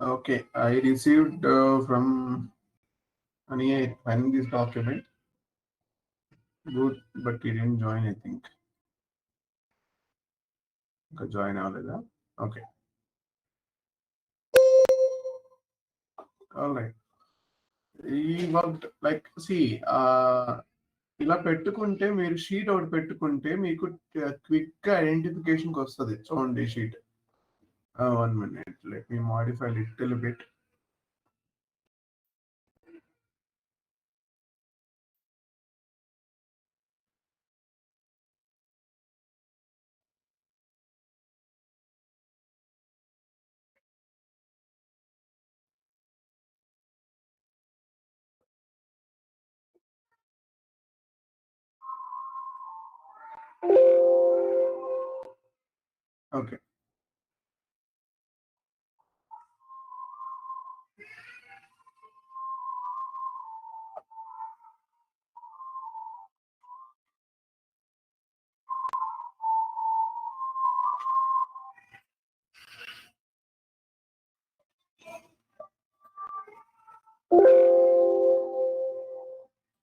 Okay, I received from Aniya finding this document. Good, but he didn't join, I think. Okay, join all. Okay. All right. He worked like, see, ఇలా పెట్టుకుంటే మీరు sheet ఒకటి పెట్టుకుంటే మీకు quick ఐడెంటిఫికేషన్కి వస్తుంది. చూడండి sheet. 1 minute, let me modify a little bit. Okay.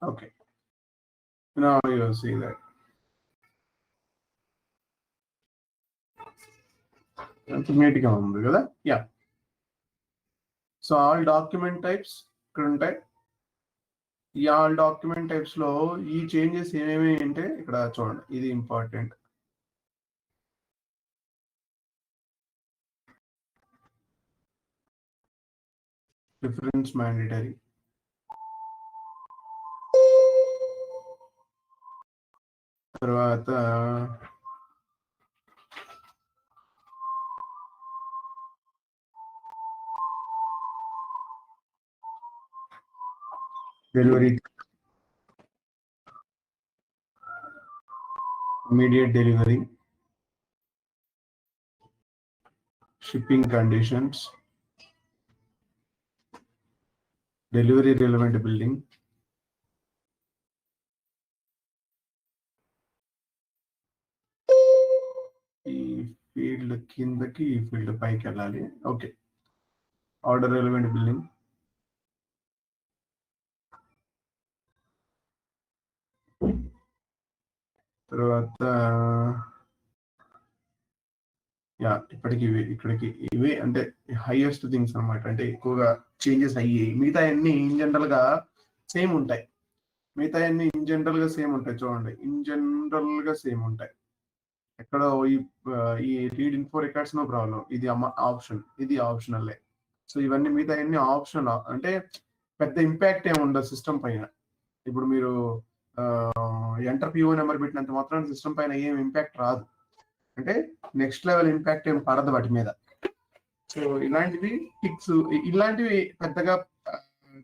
Okay. Now you'll see that. Automatically ఉంది కదా? Yeah. So all document types ఇక్కడ ఉంటాయి. ఈ ఆల్ డాక్యుమెంట్ టైప్స్ లో ఈ చేంజెస్ ఏమేమి అంటే ఇక్కడ చూడండి, ఇది ఇంపార్టెంట్. రిఫరెన్స్ మ్యాండేటరీ, తర్వాత delivery, immediate delivery, shipping conditions, delivery relevant building, ఈ ఫీల్డ్ కిందకి ఈ ఫీల్డ్ పైకి వెళ్ళాలి. ఓకే, ఆర్డర్ రెలవెంట్ బిల్డింగ్, తర్వాత యా ఇప్పటికి ఇక్కడికి ఇవే అంటే హైయెస్ట్ థింగ్స్ అనమాట. అంటే ఎక్కువగా చేంజెస్ అయ్యాయి. మిగతా అన్ని ఇన్ జనరల్ గా సేమ్ ఉంటాయి. చూడండి, ఇన్ జనరల్ గా సేమ్ ఉంటాయి. ఎక్కడ ఈ read info records no problem, ఇది ఆప్షన్, ఇది ఆప్షనల్లే. సో ఇవన్నీ మిగతా అన్ని ఆప్షనల్, అంటే పెద్ద ఇంపాక్ట్ ఏమి ఉండదు సిస్టమ్ పైన. ఇప్పుడు మీరు ఎంటర్ పిఓ నెంబర్ పెట్టినంత మాత్రం సిస్టమ్ పైన ఏం ఇంపాక్ట్ రాదు, అంటే నెక్స్ట్ లెవెల్ ఇంపాక్ట్ ఏం పడదు వాటి మీద. సో ఇలాంటివి టిక్స్, ఇలాంటివి పెద్దగా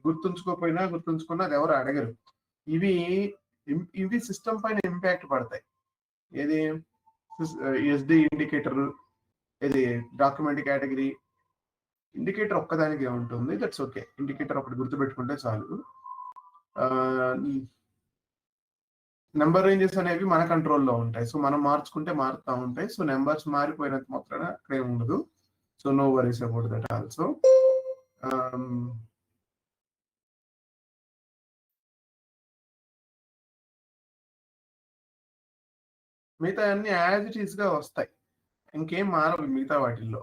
గుర్తుంచుకున్నా అది ఎవరు అడగరు. ఇవి సిస్టమ్ పైన ఇంపాక్ట్ పడతాయి. ఏది ఎస్డి ఇండికేటర్, ఇది డాక్యుమెంట్ కేటగిరీ. ఇండికేటర్ ఒక్కదానికి ఉంటుంది, దట్స్ ఓకే. ఇండికేటర్ ఒకటి గుర్తుపెట్టుకుంటే చాలు. నెంబర్ రేంజెస్ అనేవి మన కంట్రోల్లో ఉంటాయి. సో మనం మార్చుకుంటే మారుతూ ఉంటాయి. సో నెంబర్స్ మారిపోయినంత మాత్రాన అక్కడ ఏమి ఉండదు. So no worries about that also. మిగతా అన్ని యాజ్ ఇట్ ఈస్ గా వస్తాయి, ఇంకేం మారవు మిగతా వాటిల్లో.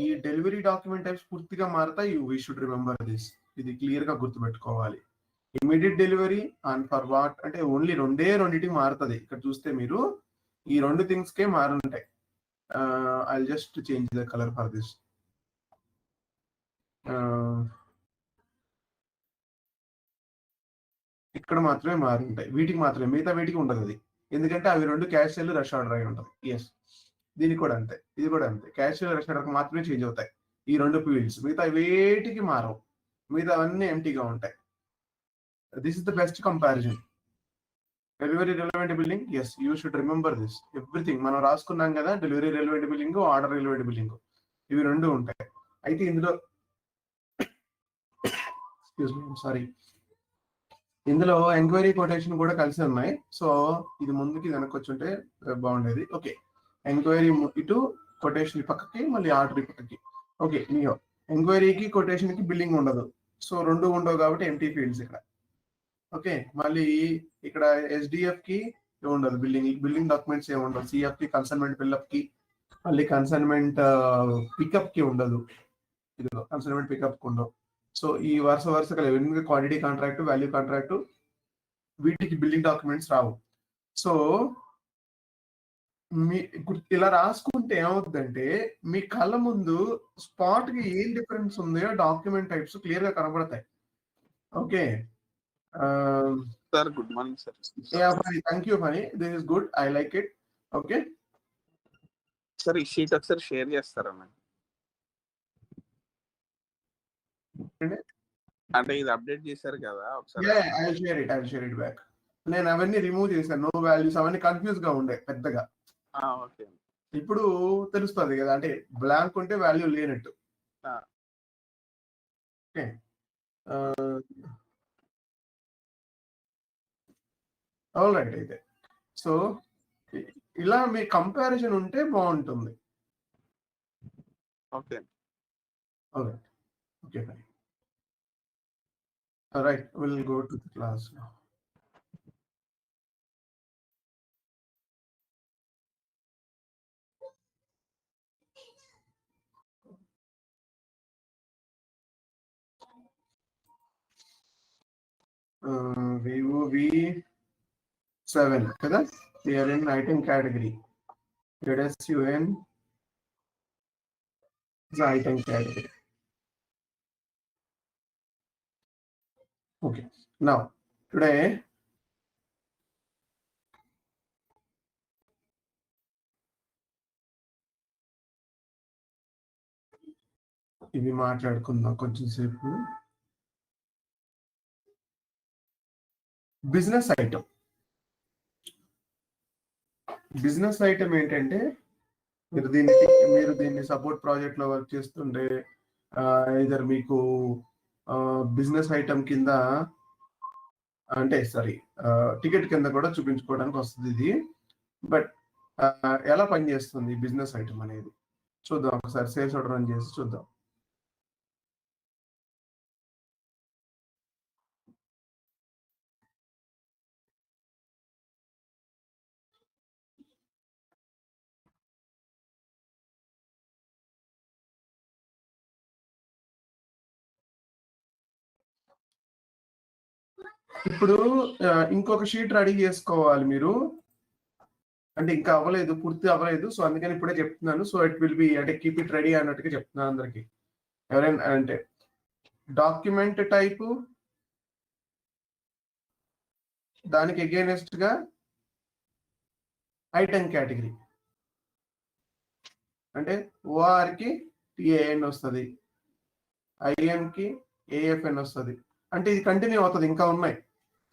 ఈ డెలివరీ డాక్యుమెంట్ టైప్స్ పూర్తిగా మారుతాయి. వీ షుడ్ రిమెంబర్ దిస్, ఇది క్లియర్ గా గుర్తుపెట్టుకోవాలి. Immediate delivery and for what అంటే ఓన్లీ రెండింటికి మారుతుంది. ఇక్కడ చూస్తే మీరు ఈ 2 థింగ్స్ కే మారుంటాయి. I just change the colour for this. ఇక్కడ మాత్రమే మారుంటాయి, వీటికి మాత్రమే, మిగతా వీటికి ఉండదు అది. ఎందుకంటే అవి 2 క్యాషియర్లు రష్ ఆర్డర్ అయి ఉంటుంది. ఎస్, దీనికి కూడా అంతే, ఇది కూడా అంతే. క్యాషియర్ రష్ ఆర్డర్ మాత్రమే చేంజ్ అవుతాయి ఈ 2 ఫీల్డ్స్, మిగతా వేటికి మారవు. మిగతా అన్నీ ఎంటీగా ఉంటాయి. This is the best comparison. Delivery relevant building, yes you should remember this everything. మనం రాసుకున్నాం కదా, delivery relevant building, order relevant building, ఇవి 2 ఉంటాయి. అయితే ఇందులో ఇందులో ఎంక్వైరీ కొటేషన్ కూడా కలిసి ఉన్నాయి. సో ఇది ముందుకి వెనక్కి వచ్చుంటే బాగుండేది. ఓకే, ఎంక్వైరీ ఇటు, కొటేషన్ పక్కకి, మళ్ళీ ఆర్డర్ పక్కకి. ఓకే, నియో ఎంక్వైరీకి కొటేషన్ కి బిల్లింగ్ ఉండదు, సో రెండు ఉండవు కాబట్టి ఎంటీ ఫీల్డ్స్ ఇక్కడ. ఓకే, మళ్ళీ ఇక్కడ ఎస్డిఎఫ్ కి ఉండదు బిల్లింగ్ డాక్యుమెంట్స్ ఏమి ఉండవు. సిఎఫ్ కి కన్సైన్మెంట్ బిల్అప్ కి, మళ్ళీ కన్సైన్మెంట్ పికప్ కి ఉండదు, ఇదిగో కన్సైన్మెంట్ పికప్ కి ఉండవు. సో ఈ వరుసగా లేవు, క్వాంటిటీ కాంట్రాక్ట్, వాల్యూ కాంట్రాక్ట్, వీటికి బిల్లింగ్ డాక్యుమెంట్స్ రావు. సో మీ ఇలా రాసుకుంటే ఏమవుతుందంటే మీ కళ్ళ ముందు స్పాట్ కి ఏం డిఫరెన్స్ ఉందో డాక్యుమెంట్ టైప్స్ క్లియర్ గా కనబడతాయి. Okay sir, good morning sir. Thank you Phani, this is good, I like it. Okay sir, ఈ షీట్ ఒకసారి షేర్ చేస్తారా? అంటే ఇది అప్డేట్ చేశారు కదా ఒకసారి. I will share it back. నేను అవన్నీ రిమూవ్ చేశాను, నో వాల్యూస్ అవన్నీ కన్ఫ్యూజ్ గా ఉండే పెద్దగా. ఓకే, ఇప్పుడు తెలుస్తుంది కదా, అంటే బ్లాంక్ ఉంటే వాల్యూ లేనట్టు. Okay all right. అయితే సో ఇలా మీ కంపారిజన్ ఉంటే బాగుంటుంది. Okay okay fine. Right, will go to the class now. Vivo V7 కదా, we are in item category. ZSUN is item category. Okay, now today ఇవి మాట్లాడుకుందాం కొంచెం సేపు. బిజినెస్ ఐటమ్ ఏంటంటే మీరు దీన్ని సపోర్ట్ ప్రాజెక్ట్ లో వర్క్ చేస్తుంటే ఇదర్ మీకు బిజినెస్ ఐటమ్ కింద, అంటే సారీ టికెట్ కింద కూడా చూపించుకోవడానికి వస్తుంది ఇది. బట్ ఎలా పనిచేస్తుంది బిజినెస్ ఐటమ్ అనేది చూద్దాం ఒకసారి. సేల్స్ ఆర్డర్ రన్ చేసి చూద్దాం. ఇప్పుడు ఇంకొక షీట్ రెడీ చేసుకోవాలి మీరు, అంటే ఇంకా అవ్వలేదు, పూర్తి అవ్వలేదు. సో అందుకని ఇప్పుడే చెప్తున్నాను. సో ఇట్ విల్ బి, అంటే కీప్ ఇట్ రెడీ అన్నట్టుగా చెప్తున్నాను అందరికి. ఎవరైనా అంటే డాక్యుమెంట్ టైపు, దానికి అగైనెస్ట్ గా ఐటమ్ కేటగిరీ, అంటే ఓఆర్ కి టిఏఎన్ వస్తుంది, ఐఎన్ కి ఏఎఫ్ఎన్ వస్తుంది. అంటే ఇది కంటిన్యూ అవుతుంది, ఇంకా ఉన్నాయి.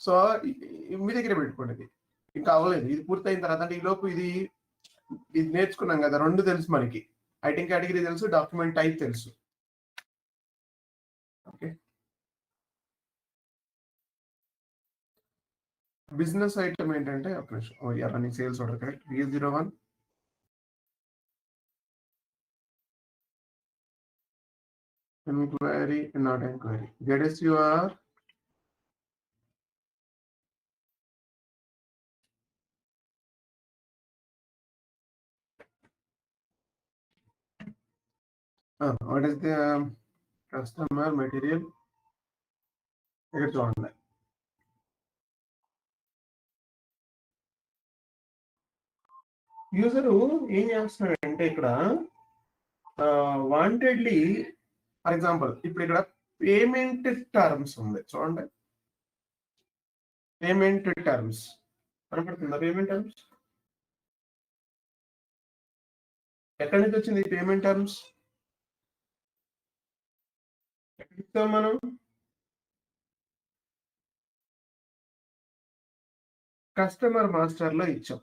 సో మీ దగ్గర పెట్టుకోండి, ఇది ఇంకా అవ్వలేదు. ఇది పూర్తయిన తర్వాత, అంటే ఈ లోపు ఇది నేర్చుకున్నాం కదా, రెండు తెలుసు మనకి. ఐటమ్ కేటగిరీ తెలుసు, డాక్యుమెంట్ టైప్ తెలుసు. ఓకే, బిజినెస్ ఐటమ్ ఏంటంటే ఒక నిమిషం, running sales order correct, V01 inquiry, not inquiry. ZSUR what is the customer material? ఇక్కడ చూడండి, యూజరు ఏం చేస్తున్నాడంటే ఇక్కడ వాంటెడ్లీ, ఫర్ ఎగ్జాంపుల్ ఇప్పుడు ఇక్కడ పేమెంట్ టర్మ్స్ ఉంది చూడండి. పేమెంట్ టర్మ్స్ కనపడుతుందా? పేమెంట్ టర్మ్స్ ఎక్కడి నుంచి వచ్చింది? పేమెంట్ టర్మ్స్ ఎక్కడికి ఇస్తాం మనం? కస్టమర్ మాస్టర్ లో ఇచ్చాం,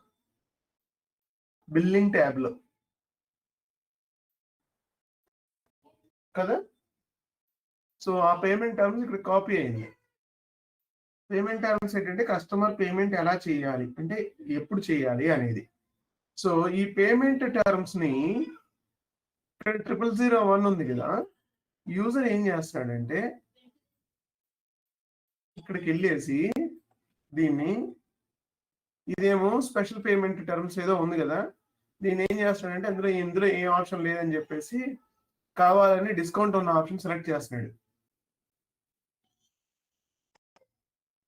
బిల్లింగ్ ట్యాబ్ లో కదా. సో ఆ పేమెంట్ టర్మ్స్ ఇక్కడ కాపీ అయింది. పేమెంట్ టర్మ్స్ ఏంటంటే కస్టమర్ పేమెంట్ ఎలా చేయాలి, అంటే ఎప్పుడు చేయాలి అనేది. సో ఈ పేమెంట్ టర్మ్స్ ని ఇక్కడ 0001 ఉంది కదా, యూజర్ ఏం చేస్తాడంటే ఇక్కడికి వెళ్ళేసి దీన్ని, ఇదేమో స్పెషల్ పేమెంట్ టర్మ్స్ ఏదో ఉంది కదా, దీన్ని ఏం చేస్తాడంటే ఇందులో ఏ ఆప్షన్ లేదని చెప్పేసి కావాలని డిస్కౌంట్ ఉన్న ఆప్షన్ సెలెక్ట్ చేస్తున్నాడు.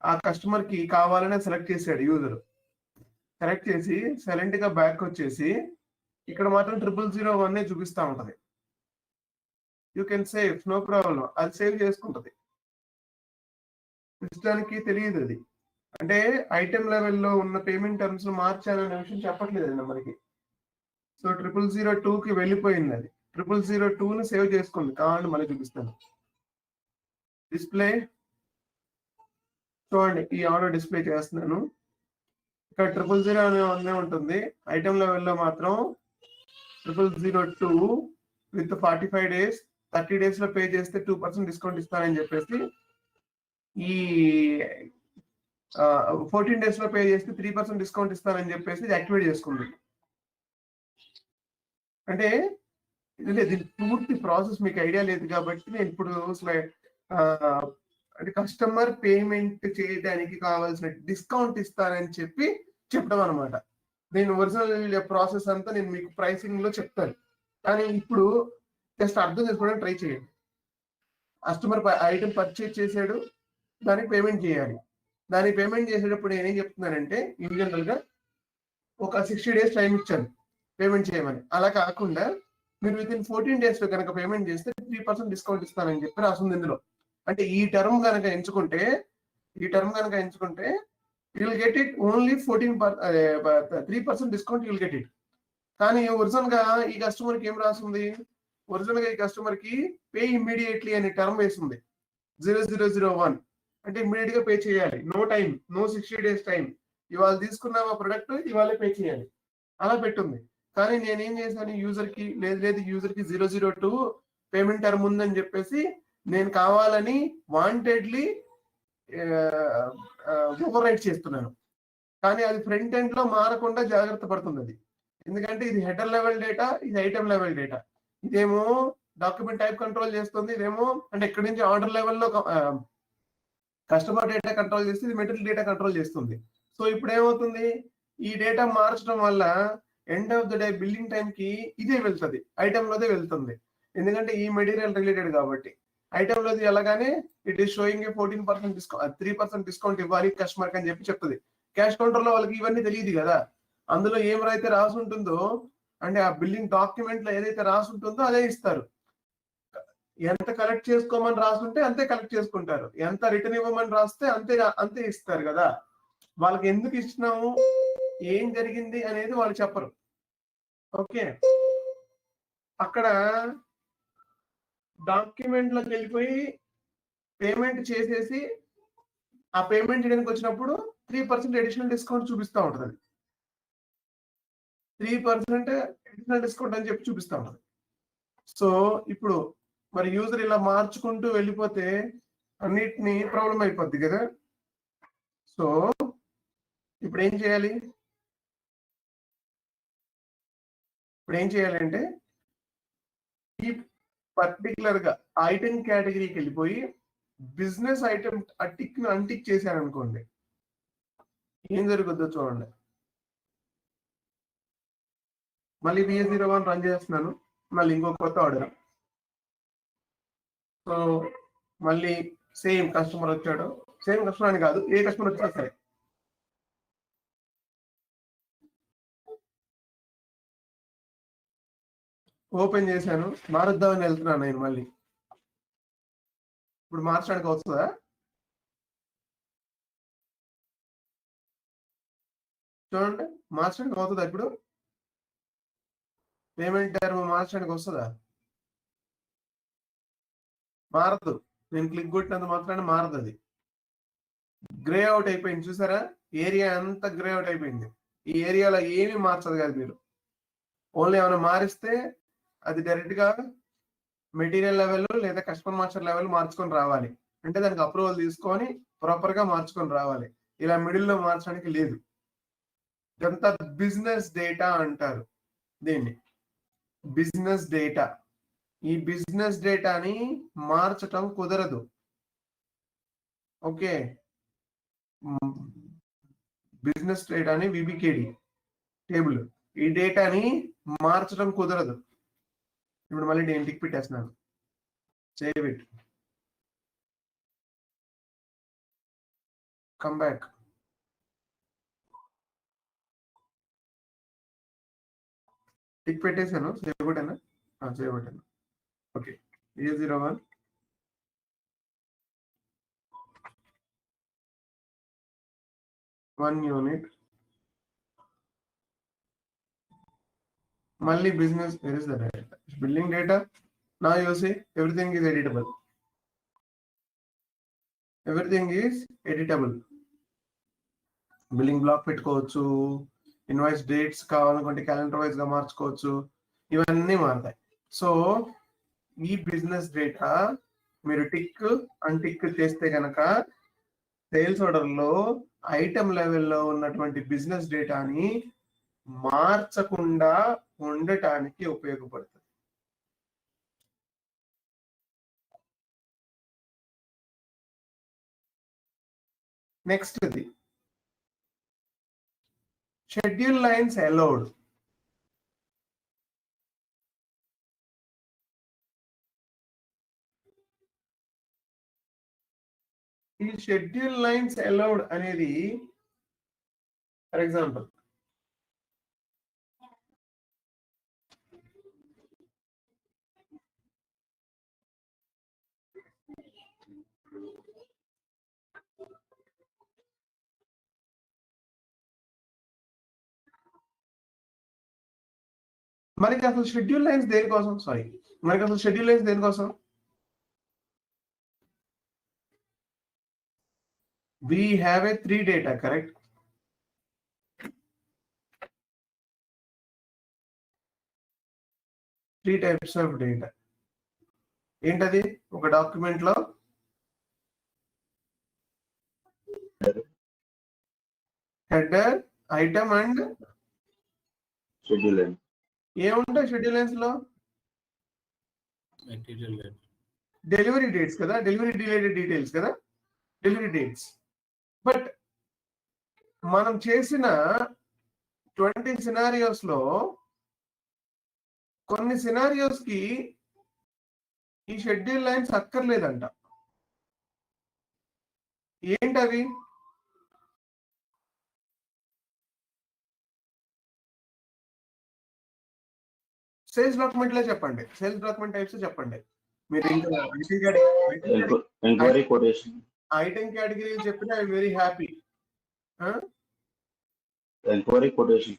ఆ కస్టమర్ కి కావాలనే సెలెక్ట్ చేశాడు యూజర్. సెలెక్ట్ చేసి సైలెంట్ గా బ్యాక్ వచ్చేసి ఇక్కడ మాత్రం 0001 చూపిస్తా ఉంటది. You can save, no problem, అది సేవ్ చేసుకుంటది. సిస్టానికి తెలియదు అది, అంటే ఐటెం లెవెల్లో ఉన్న పేమెంట్ టర్మ్స్ మార్చాలనే విషయం చెప్పట్లేదండి మనకి. సో 0002కి వెళ్ళిపోయింది అది. 0002ని సేవ్ చేసుకుంది. కావాలంటే మళ్ళీ చూపిస్తాను. డిస్ప్లే చూడండి, ఈ ఆర్డర్ డిస్ప్లే చేస్తున్నాను. ఇక్కడ 000 అనే ఉంటుంది. ఐటమ్ లెవెల్లో మాత్రం 0002 విత్ 45 days, 30 days లో పే చేస్తే 2% డిస్కౌంట్ ఇస్తానని చెప్పేసి, ఈ 14 days లో పే చేస్తే 3% డిస్కౌంట్ ఇస్తానని చెప్పేసి యాక్టివేట్ చేసుకుంది. అంటే దీని పూర్తి ప్రాసెస్ మీకు ఐడియా లేదు కాబట్టి నేను ఇప్పుడు అంటే కస్టమర్ పేమెంట్ చేయడానికి కావాల్సిన డిస్కౌంట్ ఇస్తానని చెప్పడం అనమాట. నేను ఒరిజినల్ ప్రాసెస్ అంతా నేను మీకు ప్రైసింగ్ లో చెప్తాను, కానీ ఇప్పుడు జస్ట్ అర్థం చేసుకోవడానికి ట్రై చేయండి. కస్టమర్ ఐటమ్ పర్చేజ్ చేశాడు, దానికి పేమెంట్ చేయాలి. దానికి పేమెంట్ చేసేటప్పుడు నేనేం చెప్తున్నానంటే, ఇన్ జనరల్ గా ఒక 60 days టైం ఇచ్చాను పేమెంట్ చేయమని. అలా కాకుండా మీరు విత్ ఇన్ 14 days లో కనుక పేమెంట్ చేస్తే 3% డిస్కౌంట్ ఇస్తానని చెప్పి రాస్తుంది ఇందులో. అంటే ఈ టర్మ్ కనుక ఎంచుకుంటే you will get it only 3% discount you will get it. కానీ ఒరిజినల్ గా ఈ కస్టమర్ కి ఏం రాస్తుంది? ఒరిజినల్ గా ఈ కస్టమర్ కి పే ఇమ్మీడియట్లీ అనే టర్మ్ వేస్తుంది 0001. అంటే ఇమ్మీడియట్ గా పే చేయాలి, no time, no 60 days time. ఇవాళ తీసుకున్న ప్రొడక్ట్ ఇవాళ పే చేయాలి, అలా పెట్టుంది. కానీ నేనేం చేశాను, యూజర్ కి యూజర్ కి 002 పేమెంట్ టర్మ్ ఉందని చెప్పేసి నేను కావాలని వాంటెడ్లీ ఓవర్ రైట్ చేస్తున్నాను. కానీ అది ఫ్రంట్ ఎండ్ లో మారకుండా జాగ్రత్త పడుతుంది అది. ఎందుకంటే ఇది హెడర్ లెవెల్ డేటా, ఇది ఐటమ్ లెవెల్ డేటా. ఇదేమో డాక్యుమెంట్ టైప్ కంట్రోల్ చేస్తుంది, ఇదేమో అంటే ఇక్కడ నుంచి ఆర్డర్ లెవెల్లో కస్టమర్ డేటా కంట్రోల్ చేస్తుంది, ఇది మెటీరియల్ డేటా కంట్రోల్ చేస్తుంది. సో ఇప్పుడు ఏమవుతుంది, ఈ డేటా మార్చడం వల్ల end of the day billing time కి ఇదే వెళ్తుంది, ఐటమ్ లోదే వెళ్తుంది. ఎందుకంటే ఈ మెటీరియల్ రిలేటెడ్ కాబట్టి. ఐటమ్ లోది వెళ్ళగానే it is showing 14% discount, 3% discount ఇవ్వాలి కస్టమర్ అని చెప్పి క్యాష్ కౌంటర్ లో వాళ్ళకి ఇవన్నీ తెలియదు కదా. అందులో ఏమైతే రాసి ఉంటుందో, అంటే ఆ బిల్లింగ్ డాక్యుమెంట్ లో ఏదైతే రాసి ఉంటుందో అదే ఇస్తారు. ఎంత కలెక్ట్ చేసుకోమని రాసుంటే అంతే కలెక్ట్ చేసుకుంటారు, ఎంత రిటర్న్ ఇవ్వమని రాస్తే అంతే ఇస్తారు కదా. వాళ్ళకి ఎందుకు ఇచ్చినాము, ఏం జరిగింది అనేది వాళ్ళు చెప్పరు. ఓకే, అక్కడ డాక్యుమెంట్ లోకి వెళ్ళిపోయి పేమెంట్ చేసేసి ఆ పేమెంట్ చేయడానికి వచ్చినప్పుడు 3% అడిషనల్ డిస్కౌంట్ చూపిస్తూ ఉంటుంది. 3% అడిషనల్ డిస్కౌంట్ అని చెప్పి చూపిస్తూ ఉంటుంది. సో ఇప్పుడు మరి యూజర్ ఇలా మార్చుకుంటూ వెళ్ళిపోతే అన్నిటినీ ప్రాబ్లం అయిపోద్ది కదా. సో ఇప్పుడు ఏం చేయాలి అంటే, ఈ పర్టికులర్ గా ఐటమ్ కేటగిరీకి వెళ్ళిపోయి బిజినెస్ ఐటమ్ అన్టిక్ చేశాను అనుకోండి, ఏం జరుగుద్దో చూడండి. మళ్ళీ BA01 రన్ చేస్తున్నాను, మళ్ళీ ఇంకొక కొత్త ఆర్డర్. సో మళ్ళీ సేమ్ కస్టమర్ వచ్చాడు, సేమ్ కస్టమర్ అని కాదు, ఏ కస్టమర్ వచ్చినా సరే ఓపెన్ చేశాను, మారుద్దామని వెళ్తున్నాను నేను. మళ్ళీ ఇప్పుడు మార్చడానికి వస్తుందా? చూడండి, మార్చడానికి అవుతుందా? ఇప్పుడు పేమెంట్ టర్మ్ మార్చడానికి వస్తుందా? మారదు. నేను క్లిక్ కొట్టినంత మాత్రాన్ని మారదు, అది గ్రే అవుట్ అయిపోయింది. చూసారా, ఏరియా అంతా గ్రే అవుట్ అయిపోయింది. ఈ ఏరియాలో ఏమీ మార్చదు కాదు మీరు. ఓన్లీ ఏమైనా మారిస్తే అది డైరెక్ట్ గా మెటీరియల్ లెవెల్ లేదా కస్టమర్ మాస్టర్ లెవెల్ మార్చుకొని రావాలి. అంటే దానికి అప్రూవల్ తీసుకొని ప్రాపర్ గా మార్చుకొని రావాలి. ఇలా మిడిల్ లో మార్చడానికి లేదు. ఇదంతా బిజినెస్ డేటా అంటారు దీన్ని, బిజినెస్ డేటా. ఈ బిజినెస్ డేటాని మార్చటం కుదరదు. ఓకే, బిజినెస్ డేటాని విబికేడి టేబుల్, ఈ డేటాని మార్చడం కుదరదు. ఇప్పుడు మళ్ళీ నేను టిక్ పెట్టేస్తున్నాను, save it, come back. Tick పెట్టేశాను, సేవ్ కొట్టాను, సేవ్ కొట్టాను. ఓకే, A01 1 యూనిట్, మళ్ళీ business, where is the data? Billing data. Now you see everything is editable. Everything is editable. Billing block పెట్టుకోవచ్చు, ఇన్వాయిస్ డేట్స్ కావాలనుకుంటే calendar wise గా మార్చుకోవచ్చు, ఇవన్నీ మారుతాయి. సో ఈ బిజినెస్ డేటా మీరు టిక్ అన్టిక్ చేస్తే కనుక సేల్స్ ఆర్డర్ లో ఐటమ్ లెవెల్లో ఉన్నటువంటి బిజినెస్ డేటాని మార్చకుండా ఉండటానికి ఉపయోగపడుతుంది. నెక్స్ట్ ఇది షెడ్యూల్ లైన్స్ అలౌడ్. ఈ షెడ్యూల్ లైన్స్ అలౌడ్ అనేది ఫర్ ఎగ్జాంపుల్ మనకి అసలు షెడ్యూల్ లైన్స్ దేనికోసం, we have a 3 data, correct? Three types of data. ఏంటది? ఒక డాక్యుమెంట్ లో header, item and schedule line. ఏముంటాయి షెడ్యూల్ లైన్స్ లో? డెలివరీ డేట్స్ కదా, డెలివరీ రిలేటెడ్ డీటెయిల్స్ కదా, డెలివరీ డేట్స్. బట్ మనం చేసిన 20 సినారియోస్ లో కొన్ని సినారియోస్ కి ఈ షెడ్యూల్ లైన్స్ అక్కర్లేదంట. ఏంటవి? సేల్స్ డాక్యుమెంట్ లో చెప్పండి, సేల్స్ డాక్యుమెంట్ టైప్స్ చెప్పండి. మీరు ఎంక్వైరీ కొటేషన్, ఐటమ్ కేటగిరీ చెప్పిన I very happy. Enquiry quotation,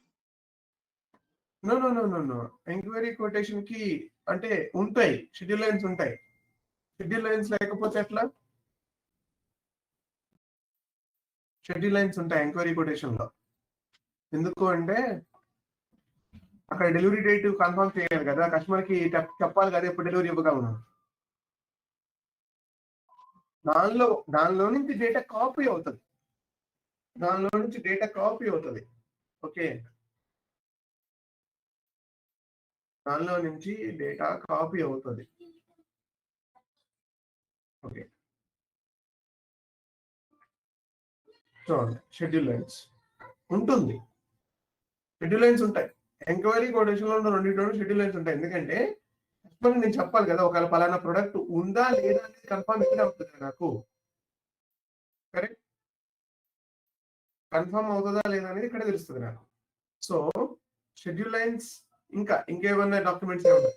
no no no no no enquiry quotation కి అంటే ఉంటాయి, షెడ్యూల్ లైన్స్ ఉంటాయి. షెడ్యూల్ లైన్స్ లేకపోతే ఎట్లా? షెడ్యూల్ లైన్స్ ఉంటాయి ఎంక్వైరీ కొటేషన్ లో. ఎందుకు అంటే అక్కడ డెలివరీ డేట్ కన్ఫర్మ్ చేయాలి కదా, కస్టమర్ కి చెప్పాలి కదా ఎప్పుడు డెలివరీ ఇవ్వగలను. దానిలో నుంచి డేటా కాపీ అవుతుంది, ఓకే, దానిలో నుంచి డేటా కాపీ అవుతుంది. ఓకే, చూడండి షెడ్యూల్ లైన్స్ ఉంటుంది, షెడ్యూల్ లైన్స్ ఉంటాయి. ఎంక్వైరీ కొటేషన్ లో ఉన్న రెండింటిలో షెడ్యూల్ లైన్స్ ఉంటాయి. ఎందుకంటే నేను చెప్పాలి కదా, ఒకవేళ పలానా ప్రొడక్ట్ ఉందా లేదా అనేది కన్ఫర్మ్ ఇక్కడే అవుతుంది నాకు, కరెక్ట్? కన్ఫర్మ్ అవుతుందా లేదా అనేది ఇక్కడ తెలుస్తుంది నాకు. సో షెడ్యూల్ లైన్స్ ఇంకేమన్నా డాక్యుమెంట్స్ ఏమన్నా,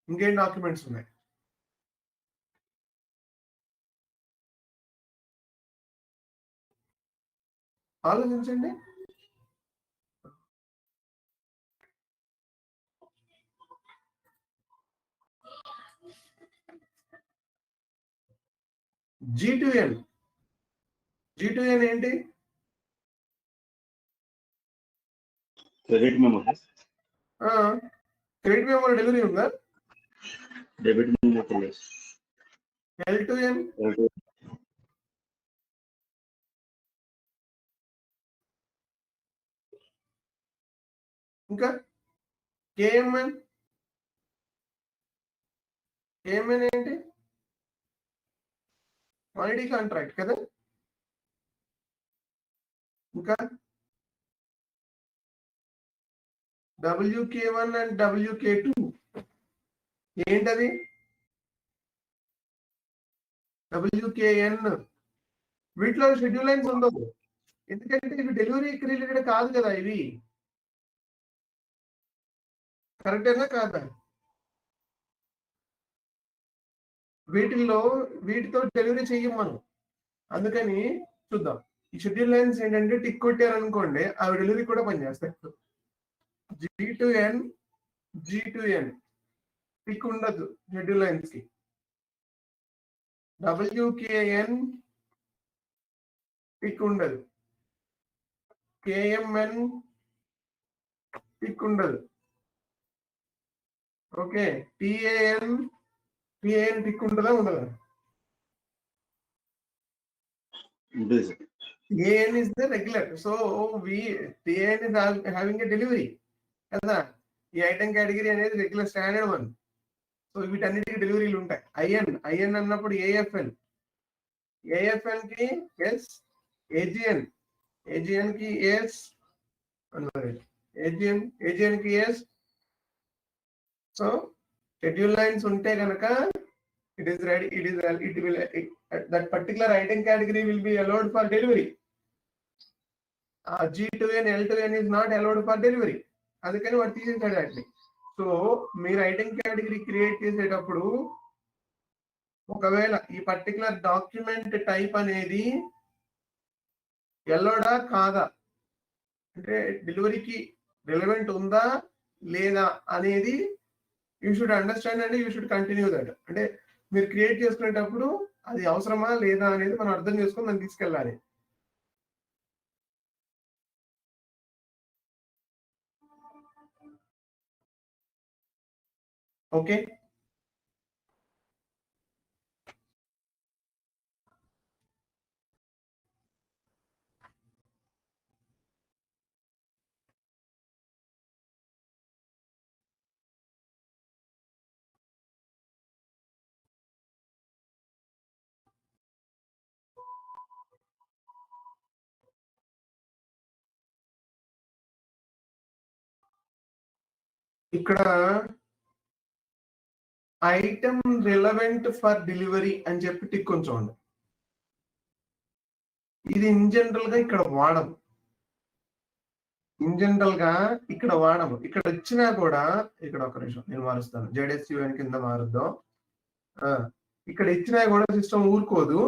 ఇంకేం డాక్యుమెంట్స్ ఉన్నాయి? ఆలోచించండి. G2N ఏంటి? Credit memo, credit memo delivery ఉందా? డెబిట్ మెమో, L2N ఇంకా KMN ఏమైనా ఏంటి క్వాంటిటీ కాంట్రాక్ట్ కదా. ఇంకా WK1 అండ్ WK2 ఏంటది? WKN. వీటిలో షెడ్యూల్ లైన్స్ ఉండవు, ఎందుకంటే ఇవి డెలివరీకి రిలేటెడ్ కాదు కదా. ఇవి కరెక్టేనా కాదా? వీటితో డెలివరీ చెయ్యం మనం. అందుకని చూద్దాం. ఈ షెడ్యూల్ లైన్స్ ఏంటంటే టిక్ కొట్టారు అనుకోండి, అవి డెలివరీ కూడా పనిచేస్తాయి. G2N టిక్ ఉండదు షెడ్యూల్ లైన్స్ కి. WKN టిక్ ఉండదు. KMN టిక్ ఉండదు. ఓకే. TAN టిక్ ఉంటుందా ఉండదా? AN is the regular. So TAN is having a delivery కదా. ఈ ఐటమ్ కేటగిరీ అనేది రెగ్యులర్ స్టాండర్డ్ వన్. సో వీటన్నిటికీ డెలివరీలు ఉంటాయి. ఐఎన్ అన్నప్పుడు AFN కి ఎస్, AGN కి ఎస్, AGN కి ఎస్. సో షెడ్యూల్ లైన్స్ ఉంటే కనుక that particular item category will be allowed for delivery. G2N, L2N is not allowed for delivery. అందుకని వాడు తీసేసాడు వాటిని. సో మీరు ఐటమ్ కేటగిరీ క్రియేట్ చేసేటప్పుడు ఒకవేళ ఈ పర్టికులర్ డాక్యుమెంట్ టైప్ అనేది ఎల్లోడా కాదా, అంటే డెలివరీకి రిలవెంట్ ఉందా లేదా అనేది you should understand and you should continue that. అంటే మీరు క్రియేట్ చేసుకునేటప్పుడు అది అవసరమా లేదా అనేది మనం అర్థం చేసుకొని దాన్ని తీసుకెళ్ళాలి. ఓకే. ఇక్కడ ఐటమ్ రిలవెంట్ ఫర్ డెలివరీ అని చెప్పి టిక్ కొంచెం ఇది ఇన్ జనరల్ గా ఇక్కడ వాడము. ఇక్కడ ఇచ్చినా కూడా, ఇక్కడ ఒక నిమిషం నేను మారుస్తాను, ZSUN కింద మారుద్దాం. ఇక్కడ ఇచ్చినా కూడా సిస్టమ్ ఊరుకోదు,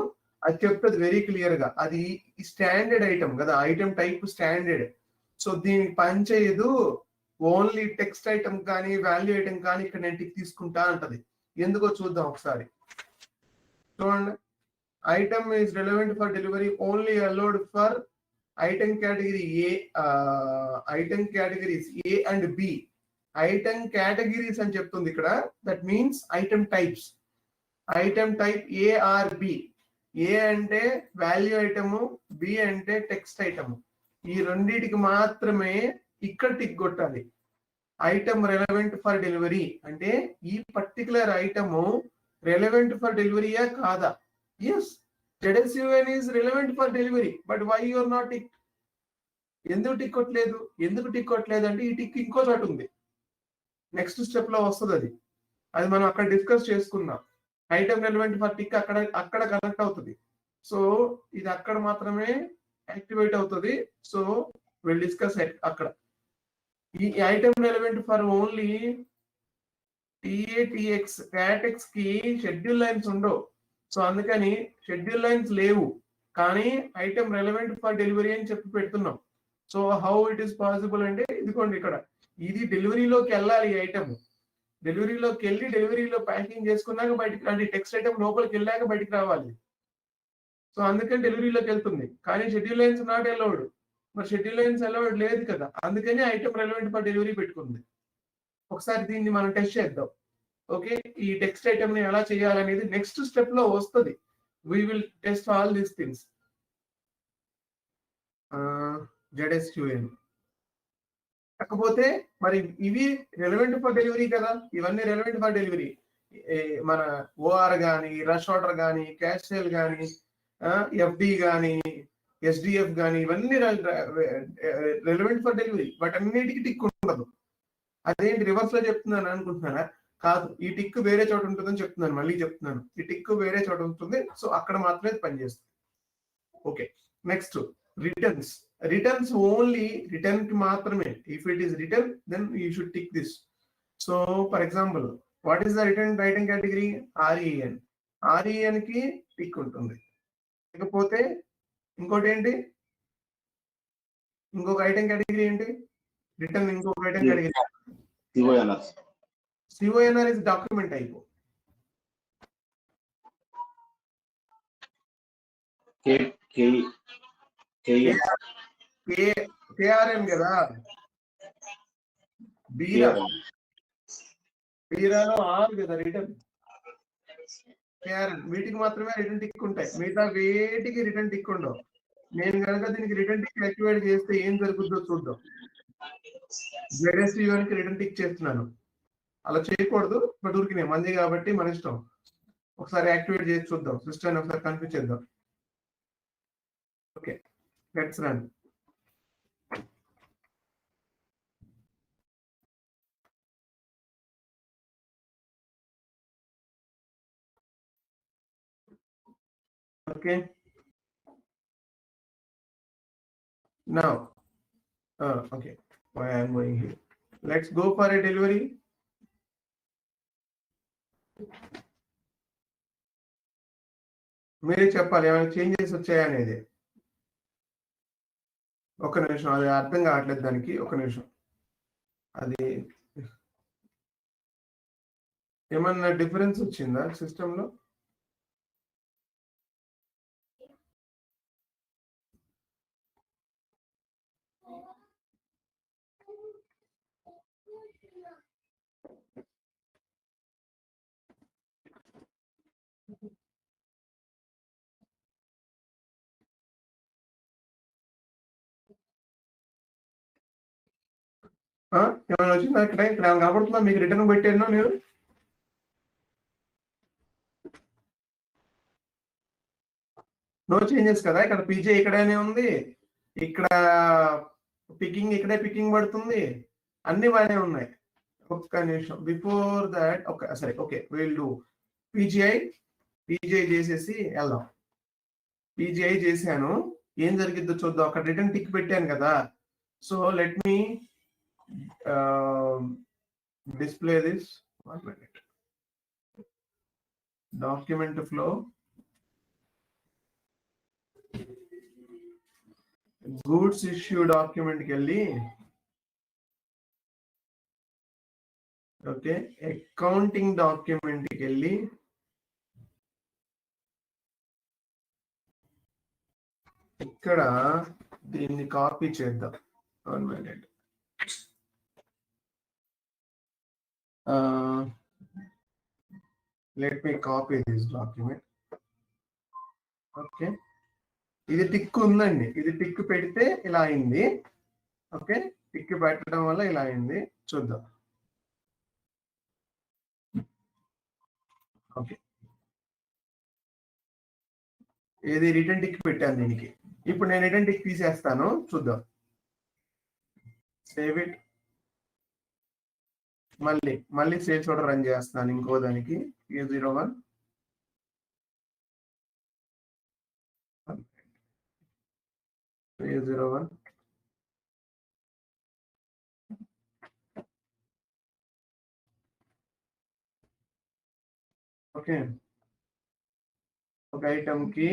అది చెప్తుంది వెరీ క్లియర్ గా. అది స్టాండర్డ్ ఐటమ్ కదా, ఐటమ్ టైప్ స్టాండర్డ్. సో దీనికి పని చేయదు, ఓన్లీ టెక్స్ట్ ఐటమ్ కానీ వాల్యూ ఐటమ్ కానీ ఇక్కడ నేను టిక్ తీసుకుంటా అంటది. ఎందుకో చూద్దాం ఒకసారి. చూడండి, item is relevant for delivery only allowed for item category item categories A and B. Item categories అని చెప్తుంది ఇక్కడ. That means item types. Item type A or B. A అంటే వాల్యూ ఐటమ్, B అంటే టెక్స్ట్ ఐటమ్. ఈ రెండింటికి మాత్రమే ఇక్కడ tick కొట్టాలి. ఐటమ్ రెలవెంట్ ఫర్ డెలివరీ అంటే ఈ పర్టికులర్ ఐటమ్ రెలవెంట్ ఫర్ డెలివరీయా కాదా? Yes, ZSUN is relevant for delivery, but why you are not ticked? ఎందుకు టిక్ కొట్టలేదు అంటే ఈ టిక్ ఇంకో చోట ఉంది, నెక్స్ట్ స్టెప్ లో వస్తుంది. అది మనం అక్కడ డిస్కస్ చేసుకున్నాం. ఐటమ్ రెలవెంట్ ఫర్ టిక్ అక్కడ కనెక్ట్ అవుతుంది. సో ఇది అక్కడ మాత్రమే యాక్టివేట్ అవుతుంది. సో విల్ డిస్కస్ అక్కడ. ఈ item relevant for only TATX TATX కి షెడ్యూల్ లైన్స్ ఉండవు. సో అందుకని షెడ్యూల్ లైన్స్ లేవు, కానీ ఐటమ్ రెలవెంట్ ఫర్ డెలివరీ అని చెప్పి పెడుతున్నాం. So how it is possible అంటే ఇదిగోండి, ఇక్కడ ఇది డెలివరీలోకి వెళ్ళాలి. ఈ ఐటమ్ డెలివరీలోకి వెళ్ళి డెలివరీలో ప్యాకింగ్ చేసుకున్నాక బయటికి, అంటే టెక్స్ట్ ఐటమ్ లోపలికి వెళ్ళాక బయటికి రావాలి. సో అందుకని డెలివరీలోకి వెళ్తుంది, కానీ షెడ్యూల్ లైన్స్ నాట్ అలౌడ్. మరి షెడ్యూల్ లైన్స్ అలౌడ్ లేదు కదా, అందుకని ఐటమ్ రెలవెంట్ ఫర్ డెలివరీ పెట్టుకుంది. ఒకసారి దీన్ని మనం టెస్ట్ చేద్దాం. ఓకే, ఈ టెక్స్ట్ ఐటమ్ ని ఎలా చేయాలనేది నెక్స్ట్ స్టెప్ లో వస్తుంది. We will test all these things. ZSUN కాకపోతే మరి ఇవి రెలవెంట్ ఫర్ డెలివరీ కదా, ఇవన్నీ రెలవెంట్ ఫర్ డెలివరీ. మన ఓఆర్ కానీ, రష్ ఆర్డర్ కానీ, క్యాష్ సేల్ కానీ, ఎఫ్డి కానీ, ఎస్డిఎఫ్ కానీ, ఇవన్నీ రెలవెంట్ ఫర్ డెలివరీ. వాటన్నిటికీ టిక్ ఉండదు. అదేంటి రివర్స్ లో చెప్తున్నాను అనుకుంటున్నారా? కాదు, ఈ టిక్ వేరే చోట ఉంటుందని చెప్తున్నాను. మళ్ళీ చెప్తున్నాను, ఈ టిక్ వేరే చోట ఉంటుంది. సో అక్కడ మాత్రమే పనిచేస్తుంది. Okay, next returns. Returns only return కి మాత్రమే. If it is return then you should tick this. So for example, what is the return item category? REN. REN కి టిక్ ఉంటుంది. లేకపోతే ఇంకోటి ఏంటి? ఇంకొక ఐటమ్ కేటగిరీ ఏంటి? రిటర్న్ ఇంకొక item category CONR is document type. KRM కదా, బీరాలో ఆర్ కదా రిటర్న్. కేఆర్ఎం వీటికి మాత్రమే రిటర్న్ టిక్ ఉంటాయి. మిగతా వేటికి రిటర్న్ టిక్ ఉండవు. నేను కనుక దీనికి రిటర్న్ టిక్ యాక్టివేట్ చేస్తే ఏం జరుగుతుందో చూద్దాం. జెడ్ఎస్టీకి రిటర్న్ టిక్ చేస్తున్నాను. అలా చేయకూడదు, బట్ ఊరికి మంది కాబట్టి మన ఇష్టం. ఒకసారి యాక్టివేట్ చేసి చూద్దాం. సిస్టమ్ ఒకసారి కన్ఫ్యూజ్ చేద్దాం. Okay, let's run. Okay, now okay, why I am going here. Let's go for a delivery. మీరే చెప్పాలి ఏమైనా చేంజెస్ వచ్చాయా అనేది. ఒక నిమిషం, అది అర్థం కావట్లేదు దానికి. ఒక నిమిషం, అది ఏమన్నా డిఫరెన్స్ వచ్చిందా సిస్టంలో? ఏమైనా వచ్చిందా? ఇక్కడ ఏమైనా కనబడుతుందా మీకు? రిటర్న్ పెట్టాను నేను. నో చేంజెస్ కదా. ఇక్కడ పీజే ఇక్కడనే ఉంది, ఇక్కడ పికింగ్ ఇక్కడే పికింగ్ పడుతుంది, అన్ని బాగానే ఉన్నాయి. ఒక్క నిమిషం, బిఫోర్ దాట్ సరే ఓకే, విల్ డూ పీజీఐ చేసేసి వెళ్దాం. పీజీఐ చేశాను, ఏం జరిగిద్దో చూద్దాం. అక్కడ రిటర్న్ టిక్ పెట్టాను కదా. So let me display this. 1 minute. Document flow, goods issue document kelli, okay, accounting document kelli, ikkada దీన్ని కాపీ చేద్దాం. 1 minute. Let me copy this document. Okay, ఇది టిక్ ఉందండి. ఇది టిక్ పెడితే ఇలా అయింది. ఓకే, టిక్ పెట్టడం వల్ల ఇలా అయింది. చూద్దాం. ఓకే, ఇది రిటర్న్ టిక్ పెట్టాను దీనికి. ఇప్పుడు నేను రిటర్న్ టిక్ తీసేస్తాను, చూద్దాం. Save it. మళ్ళీ సేల్స్ ఆర్డర్ రన్ చేస్తున్నాను ఇంకో దానికి. A01 A01 ఓకే, ఒక ఐటమ్ కి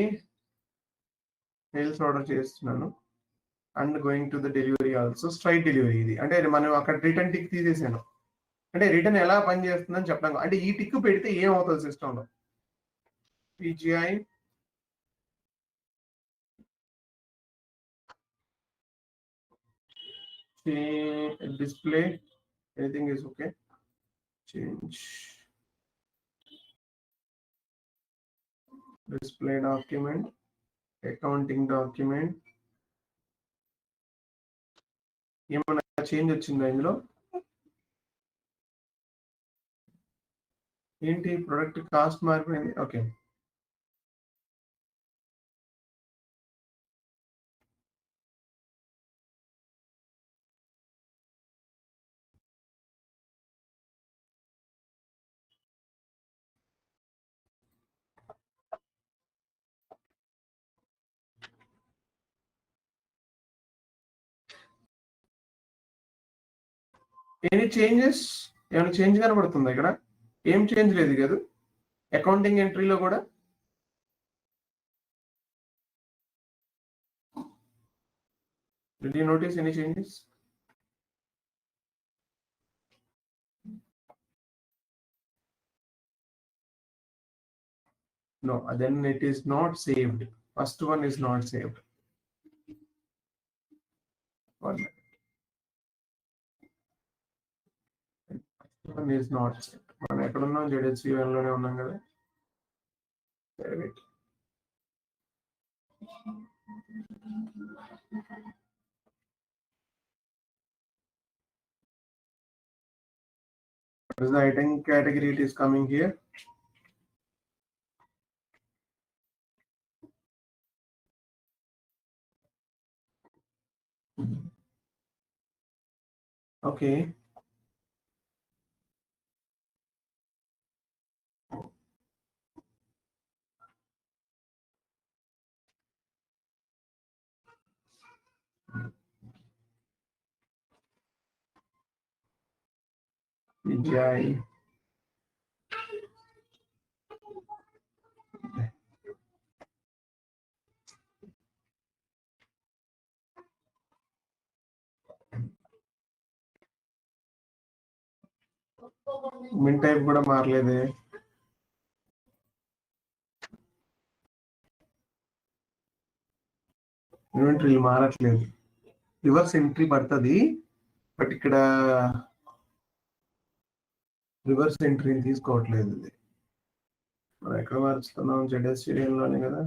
సేల్స్ ఆర్డర్ చేస్తున్నాను. And going to the delivery also. Straight delivery ఇది. అంటే మనం అక్కడ రిటర్న్ టిక్ తీసేసాను. అంటే రిటర్న్ ఎలా పనిచేస్తుందని చెప్పడం. అంటే ఈ టిక్ పెడితే ఏమవుతుంది సిస్టంలో? PGI display, anything is okay. Change display document, accounting document. ఏమన్నా చేంజ్ వచ్చిందా ఇందులో? ఏంటి ప్రొడక్ట్ కాస్ట్ మారిపోయింది. Okay, any changes? ఏమైనా చేంజ్ కనబడుతుందా ఇక్కడ? ఏం చేంజ్ లేదు కదా అకౌంటింగ్ ఎంట్రీలో కూడా. Did you notice any changes? No, then it is not saved. First one is not saved. One minute. First one is not saved. మనం ఎక్కడ ఉన్నాం? ZHC1 లోనే ఉన్నాం కదా. Save it. What is the item category it is coming here? Okay. Vijay. మిన్ type కూడా మారలేదే. Inventory మారట్లేదు. రివర్స్ ఎంట్రీ పడుతుంది, బట్ ఇక్కడ రివర్స్ ఎంట్రీని తీసుకోవట్లేదు. ఇది మనం ఎక్కడ మార్చుతున్నాం? ZHC1లోనే కదా.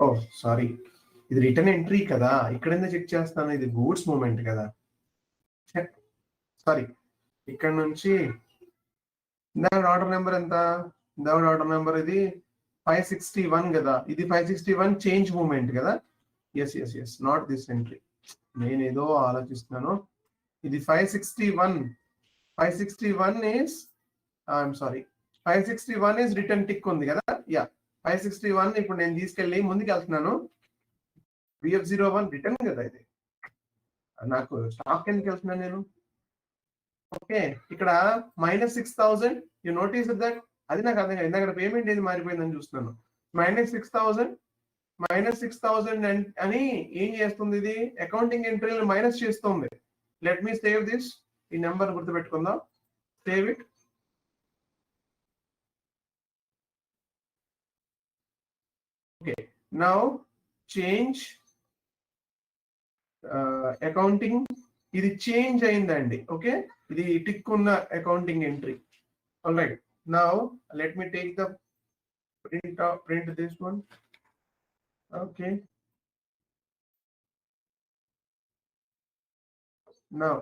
ఓ సారీ, ఇది రిటర్న్ ఎంట్రీ కదా. ఇక్కడ ఎందుకు చెక్ చేస్తాను? ఇది గూడ్స్ మూమెంట్ కదా. సారీ, ఇక్కడ నుంచి ఇందాక ఆర్డర్ నెంబర్ ఎంత? ఇందాక ఆర్డర్ నెంబర్ ఇది 561 కదా. ఇది 561 చేంజ్ మూమెంట్ కదా. Yes yes yes, not this entry. నేను ఏదో ఆలోచిస్తున్నాను. ఇది 561. 561 is I'm sorry, 561 is return tick ఉంది కదా. యా, 561 ఇప్పుడు నేను తీసుకెళ్ళి ముందుకు వెళ్తున్నాను. VF01 రిటర్న్ కదా ఇది. నాకు స్టాక్ ఎందుకు వెళ్తున్నాను నేను? ఓకే, ఇక్కడ -6000. You notice that? అది నాకు అర్థం కాదు. ఇందాక పేమెంట్ ఏది మారిపోయిందని చూస్తున్నాను. -6000 అని ఏం చేస్తుంది? ఇది అకౌంటింగ్ ఎంట్రీలు మైనస్ చేస్తుంది. Let me save this. ఈ నెంబర్ గుర్తుపెట్టుకుందాం. Save it. Okay, now change accounting. ఇది చేంజ్ అయిందండి. ఓకే, ఇది టిక్ ఉన్న accounting entry. All right, now let me take the print this one. Okay, now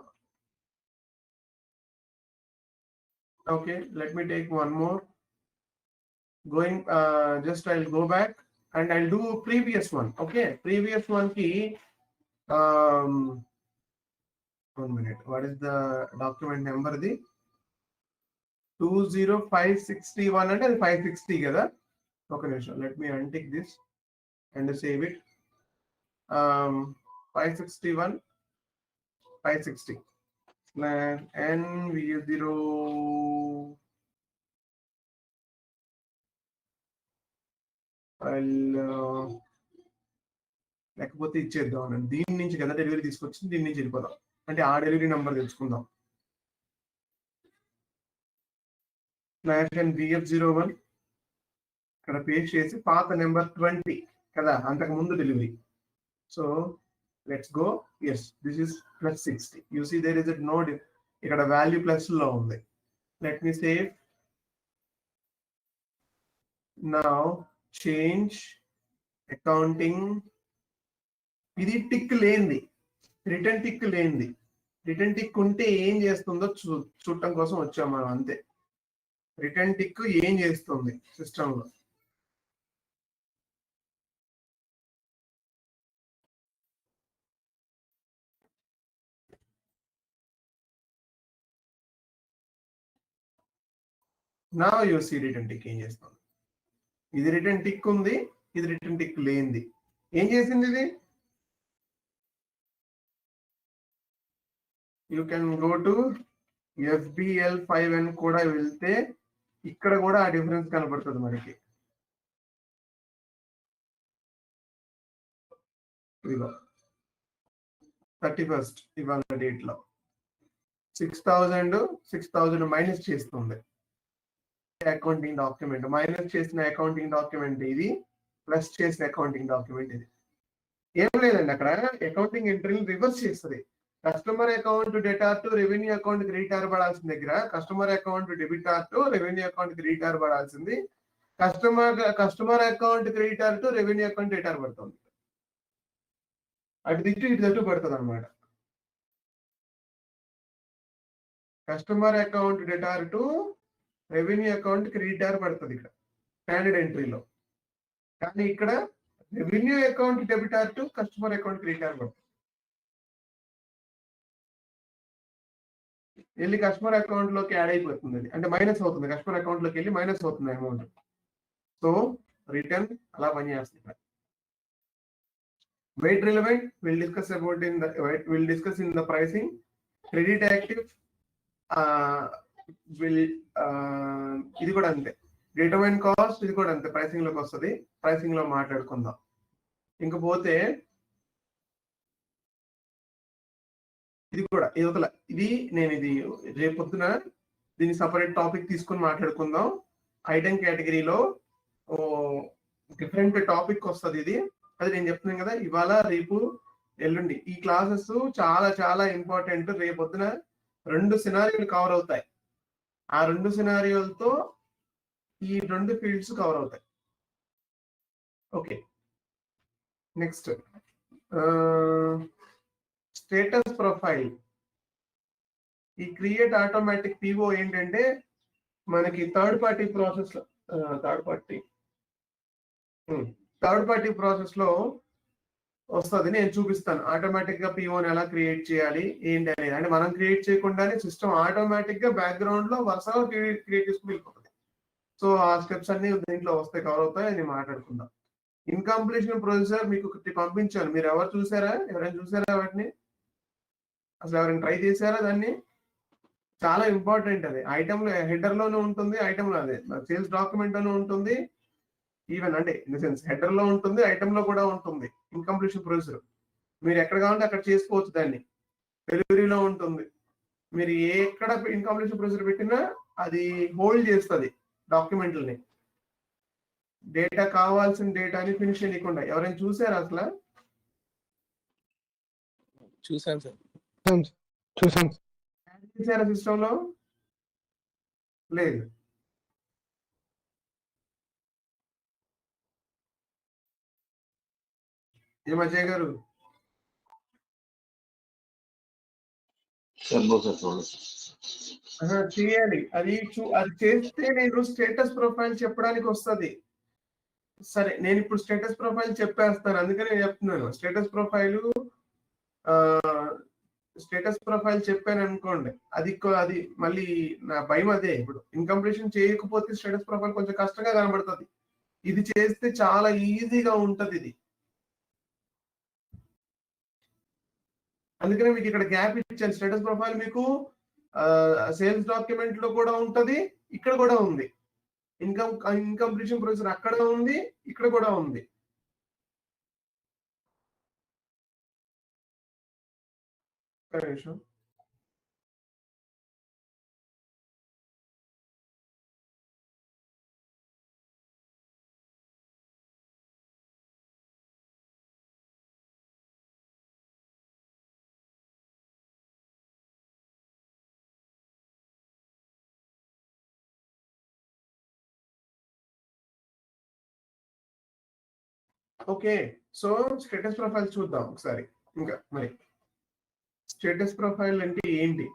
okay, let me take one more. Going just I'll go back and I'll do previous one. Okay, previous one key. One minute, what is the document number? The 20561 and 560 kada. Okay, let me untick this and save it. 561 560 NV0. I'll లేకపోతే ఇచ్చేద్దాం అని. దీని నుంచి కదా delivery తీసుకొచ్చింది, దీని నుంచి వెళ్ళిపోదాం. అంటే ఆ డెలివరీ నెంబర్ తెలుసుకుందాం. BF01 ఇక్కడ పేస్ట్ చేసి పాత నెంబర్ 20 కదా, అంతకు ముందు delivery. So let's go. Yes, this is +60. You see there is a node, ఇక్కడ వాల్యూ ప్లస్ లో ఉంది. Let me save. Now change accounting. ఇది టిక్ లేనిది, రిటర్న్ టిక్ లేనిది. రిటర్న్ టిక్ ఉంటే ఏం చేస్తుందో చూడటం కోసం వచ్చాం మనం, అంతే. రిటర్న్ టిక్ ఏం చేస్తుంది సిస్టమ్ లో. నా యూసీ రిటర్న్ టిక్ ఏం చేస్తుంది. ఇది రిటర్న్ టిక్ ఉంది, ఇది రిటర్న్ టిక్ లేనిది. ఏం చేసింది ఇది? You can go to FBL5N కూడా వెళ్తే ఇక్కడ కూడా ఆ డిఫరెన్స్ కనబడుతుంది మనకి. ఇదిగో 31st ఇవాళ డేట్ లో 6,000 మైనస్ చేస్తుంది అకౌంటింగ్ డాక్యుమెంట్. మైనస్ చేసిన అకౌంటింగ్ డాక్యుమెంట్ ఇది, ప్లస్ చేసిన అకౌంటింగ్ డాక్యుమెంట్ ఇది. ఏం లేదండి, అక్కడ అకౌంటింగ్ ఎంట్రీని రివర్స్ చేస్తుంది. Customer account debtor to revenue account creditor పడాల్సిన దగ్గర customer account debitor to revenue account creditor పడాల్సింది customer account creditor to revenue account debtor పడుతుంది. అటు తిట్టు ఇటు తట్టు పడుతుంది అనమాట. Customer account debtor to revenue account creditor పడుతుంది ఇక్కడ స్టాండర్డ్ ఎంట్రీలో. కానీ ఇక్కడ revenue account debitor to customer account creditor పడుతుంది. వెళ్ళి కస్టమర్ అకౌంట్ లోకి యాడ్ అయిపోతుంది, అది అంటే మైనస్ అవుతుంది. కస్టమర్ అకౌంట్ లోకి వెళ్ళి మైనస్ అవుతుంది అమౌంట్. సో రిటర్న్ అలా పనిచేస్తుంది. Weight relevant will discuss in the pricing. Credit active ఇది కూడా అంతే. డిటర్మైన్ కాస్ట్ ఇది కూడా అంతే, ప్రైసింగ్ లోకి వస్తుంది. ప్రైసింగ్ లో మాట్లాడుకుందాం. ఇంకపోతే ఇది కూడా యువతల ఇది రేపు పొద్దున దీన్ని సపరేట్ టాపిక్ తీసుకొని మాట్లాడుకుందాం. ఐటెం కేటగిరీలో డిఫరెంట్ టాపిక్ వస్తుంది ఇది. అది నేను చెప్తున్నాను కదా, ఇవాళ రేపు ఎల్లుండి ఈ క్లాసెస్ చాలా చాలా ఇంపార్టెంట్. రేపు పొద్దున 2 సినారియోలు కవర్ అవుతాయి. ఆ 2 సినారియోలతో ఈ 2 ఫీల్డ్స్ కవర్ అవుతాయి. Okay, next status profile. ఈ క్రియేట్ ఆటోమేటిక్ పిఓ ఏంటంటే మనకి థర్డ్ పార్టీ ప్రాసెస్ లో వస్తుంది. నేను చూపిస్తాను ఆటోమేటిక్ గా పిఓని ఎలా క్రియేట్ చేయాలి ఏంటి అనేది. అంటే మనం క్రియేట్ చేయకుండానే సిస్టమ్ ఆటోమేటిక్ గా బ్యాక్గ్రౌండ్ లో వరుసగా క్రియేట్ చేసుకుని వెళ్ళిపోతుంది. సో ఆ స్టెప్స్ అన్ని దీంట్లో వస్తాయి, కవర్ అవుతాయి. అని మాట్లాడుకుందాం. ఇన్కంప్లీషన్ ప్రొసీజర్ మీకు పంపించాను. మీరు ఎవరైనా చూసారా వాటిని? అసలు ఎవరైనా ట్రై చేశారా దాన్ని? చాలా ఇంపార్టెంట్. అది ఐటమ్ హెడర్ లోనే ఉంటుంది, ఐటమ్ లో అదే సేల్స్ డాక్యుమెంట్ లోనే ఉంటుంది. ఈవెన్ అంటే ఇన్ ద సెన్స్ హెడర్ లో ఉంటుంది, ఐటమ్ లో కూడా ఉంటుంది. ఇన్కంప్లీషన్ ప్రొసీజర్ మీరు ఎక్కడ కావాలంటే అక్కడ చేసుకోవచ్చు. దాన్ని డెలివరీలో ఉంటుంది. మీరు ఎక్కడ ఇన్కంప్లీషన్ ప్రొసీజర్ పెట్టినా అది హోల్డ్ చేస్తుంది డాక్యుమెంట్లని. డేటా కావాల్సిన డేటాని ఫినిష్ చేయకుండా. ఎవరైనా చూసారా అసలు? చూసాను సార్. చూసారా సిస్టమ్ లో? లేదు. అజయ్ గారు చేయాలి. అది చేస్తే నేను స్టేటస్ ప్రొఫైల్ చెప్పడానికి వస్తుంది. సరే, నేను ఇప్పుడు స్టేటస్ ప్రొఫైల్ చెప్పేస్తాను. అందుకని నేను చెప్తున్నాను. స్టేటస్ ప్రొఫైల్ చెప్పాను అనుకోండి, అది మళ్ళీ నా భయం అదే. ఇప్పుడు ఇన్కంప్లీషన్ చేయకపోతే స్టేటస్ ప్రొఫైల్ కొంచెం కష్టంగా కనబడుతుంది. ఇది చేస్తే చాలా ఈజీగా ఉంటది ఇది. అందుకనే మీకు ఇక్కడ గ్యాప్ ఇచ్చాను. స్టేటస్ ప్రొఫైల్ మీకు సేల్స్ డాక్యుమెంట్ లో కూడా ఉంటది, ఇక్కడ కూడా ఉంది. ఇన్కంప్లీషన్ ప్రొసీజర్ అక్కడ ఉంది, ఇక్కడ కూడా ఉంది. ఒక్క నిమిషం. ఓకే, సో స్టేటస్ ప్రొఫైల్ చూద్దాం ఒకసారి. ఇంకా మరి స్టేటస్ ప్రొఫైల్ అంటే ఏంటి?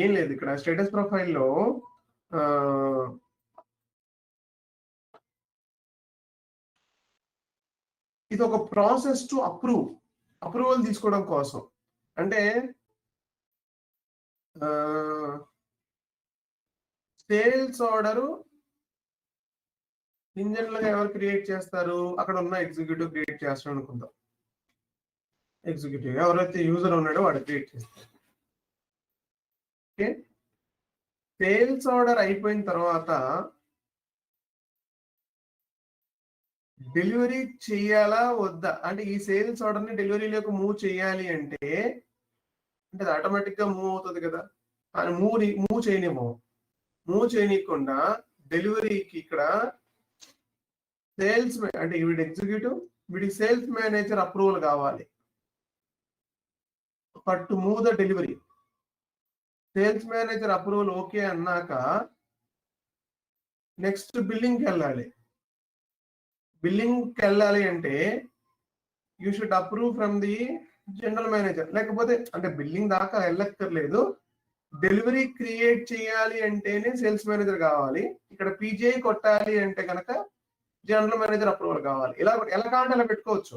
ఏం లేదు, ఇక్కడ స్టేటస్ ప్రొఫైల్లో ఇది ఒక ప్రాసెస్ టు అప్రూవల్ తీసుకోవడం కోసం. అంటే సేల్స్ ఆర్డర్ ఇంజనరల్ గా ఎవరు క్రియేట్ చేస్తారు? అక్కడ ఉన్న ఎగ్జిక్యూటివ్ క్రియేట్ చేస్తాడు అనుకుందాం. ఎగ్జిక్యూటివ్ ఎవరైతే యూజర్ ఉన్నాడో వాడు క్రియేట్ చేస్తారు. ఓకే, సేల్స్ ఆర్డర్ అయిపోయిన తర్వాత డెలివరీ చేయాలా వద్దా, అంటే ఈ సేల్స్ ఆర్డర్ ని డెలివరీలోకి మూవ్ చేయాలి అంటే అది ఆటోమేటిక్ గా మూవ్ అవుతుంది కదా. అని మూవ్ చేయనీయకుండా డెలివరీకి ఇక్కడ సేల్స్ అంటే వీడి ఎగ్జిక్యూటివ్, వీడి సేల్స్ మేనేజర్ అప్రూవల్ కావాలి but to move the delivery. Sales manager approval okay అన్నాక నెక్స్ట్ బిల్లింగ్కి వెళ్ళాలి. బిల్లింగ్కి వెళ్ళాలి అంటే you should approve from the general manager. లేకపోతే అంటే బిల్లింగ్ దాకా వెళ్ళక్కర్లేదు, డెలివరీ క్రియేట్ చేయాలి అంటేనే సేల్స్ మేనేజర్ కావాలి. ఇక్కడ పీజీఐ కొట్టాలి అంటే కనుక జనరల్ మేనేజర్ అప్రూవల్ కావాలి. ఇలా ఎలా కావాలంటే అలా పెట్టుకోవచ్చు,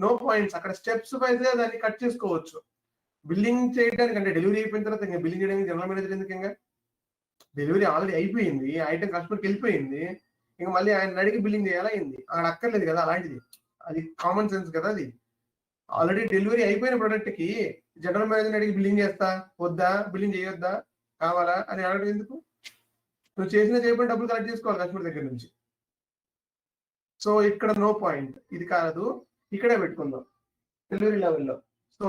నో పాయింట్స్. అక్కడ స్టెప్స్ వైజ్ దాన్ని కట్ చేసుకోవచ్చు. బిల్లింగ్ చేయడానికి అంటే డెలివరీ అయిపోయిన తర్వాత ఇంకా బిల్లింగ్ చేయడానికి జనరల్ మేనేజర్ ఎందుకు? ఇంకా డెలివరీ ఆల్రెడీ అయిపోయింది, ఐటమ్ కస్టమర్కి వెళ్ళిపోయింది, ఇంకా మళ్ళీ ఆయన అడిగి బిల్లింగ్ చేయాలా అయింది, అక్కడ అక్కర్లేదు కదా. అలాంటిది అది కామన్ సెన్స్ కదా. అది ఆల్రెడీ డెలివరీ అయిపోయిన ప్రొడక్ట్ కి జనరల్ మేనేజర్ అడిగి బిల్లింగ్ చేస్తా వద్దా, బిల్లింగ్ చేయొద్దా, కావాలా అని అడగడం ఎందుకు? నువ్వు చేసిన చేయబడి డబ్బులు కలెక్ట్ చేసుకోవాలి కస్టమర్ దగ్గర నుంచి. సో ఇక్కడ నో పాయింట్, ఇది కాదు, ఇక్కడే పెట్టుకుందాం డెలివరీ లెవెల్లో. సో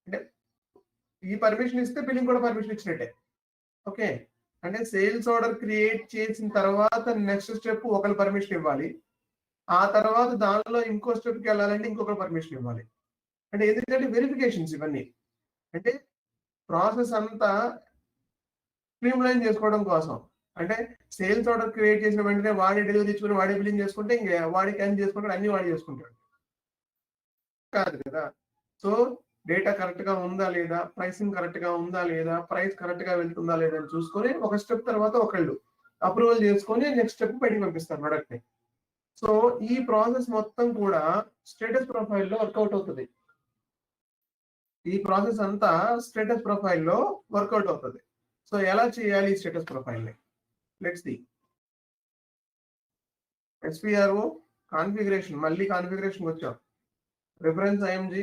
అంటే ఈ పర్మిషన్ ఇస్తే బిల్లింగ్ కూడా పర్మిషన్ ఇచ్చినట్టే. ఓకే, అంటే సేల్స్ ఆర్డర్ క్రియేట్ చేసిన తర్వాత నెక్స్ట్ స్టెప్ ఒకరు పర్మిషన్ ఇవ్వాలి, ఆ తర్వాత దానిలో ఇంకో స్టెప్కి వెళ్ళాలంటే ఇంకొకరు పర్మిషన్ ఇవ్వాలి. అంటే ఎందుకంటే వెరిఫికేషన్స్ ఇవన్నీ, అంటే ప్రాసెస్ అంతా స్ట్రీమ్లైన్ చేసుకోవడం కోసం. అంటే సేల్స్ ఆర్డర్ క్రియేట్ చేసిన వెంటనే వాడే డెలివరీ ఇచ్చుకుని వాడే బిల్లింగ్ చేసుకుంటే ఇంకా వాడి క్యాన్ చేసుకుంటాడు, అన్ని వాడి చేసుకుంటాడు కాదు కదా. సో డేటా కరెక్ట్ గా ఉందా లేదా, ప్రైసింగ్ కరెక్ట్ గా ఉందా లేదా, ప్రైస్ కరెక్ట్ గా వెళ్తుందా లేదా అని చూసుకొని ఒక స్టెప్ తర్వాత ఒకళ్ళు అప్రూవల్ చేసుకొని నెక్స్ట్ స్టెప్ బయటకు పంపిస్తారు ప్రొడక్ట్ ని. సో ఈ ప్రాసెస్ మొత్తం కూడా స్టేటస్ ప్రొఫైల్లో వర్కౌట్ అవుతుంది. ఈ ప్రాసెస్ అంతా స్టేటస్ ప్రొఫైల్లో వర్కౌట్ అవుతుంది. సో ఎలా చేయాలి ఈ స్టేటస్ ప్రొఫైల్ ని? Let's see. SPRO కాన్ఫిగరేషన్, మళ్ళీ కాన్ఫిగరేషన్ వచ్చాం. రిఫరెన్స్ IMG,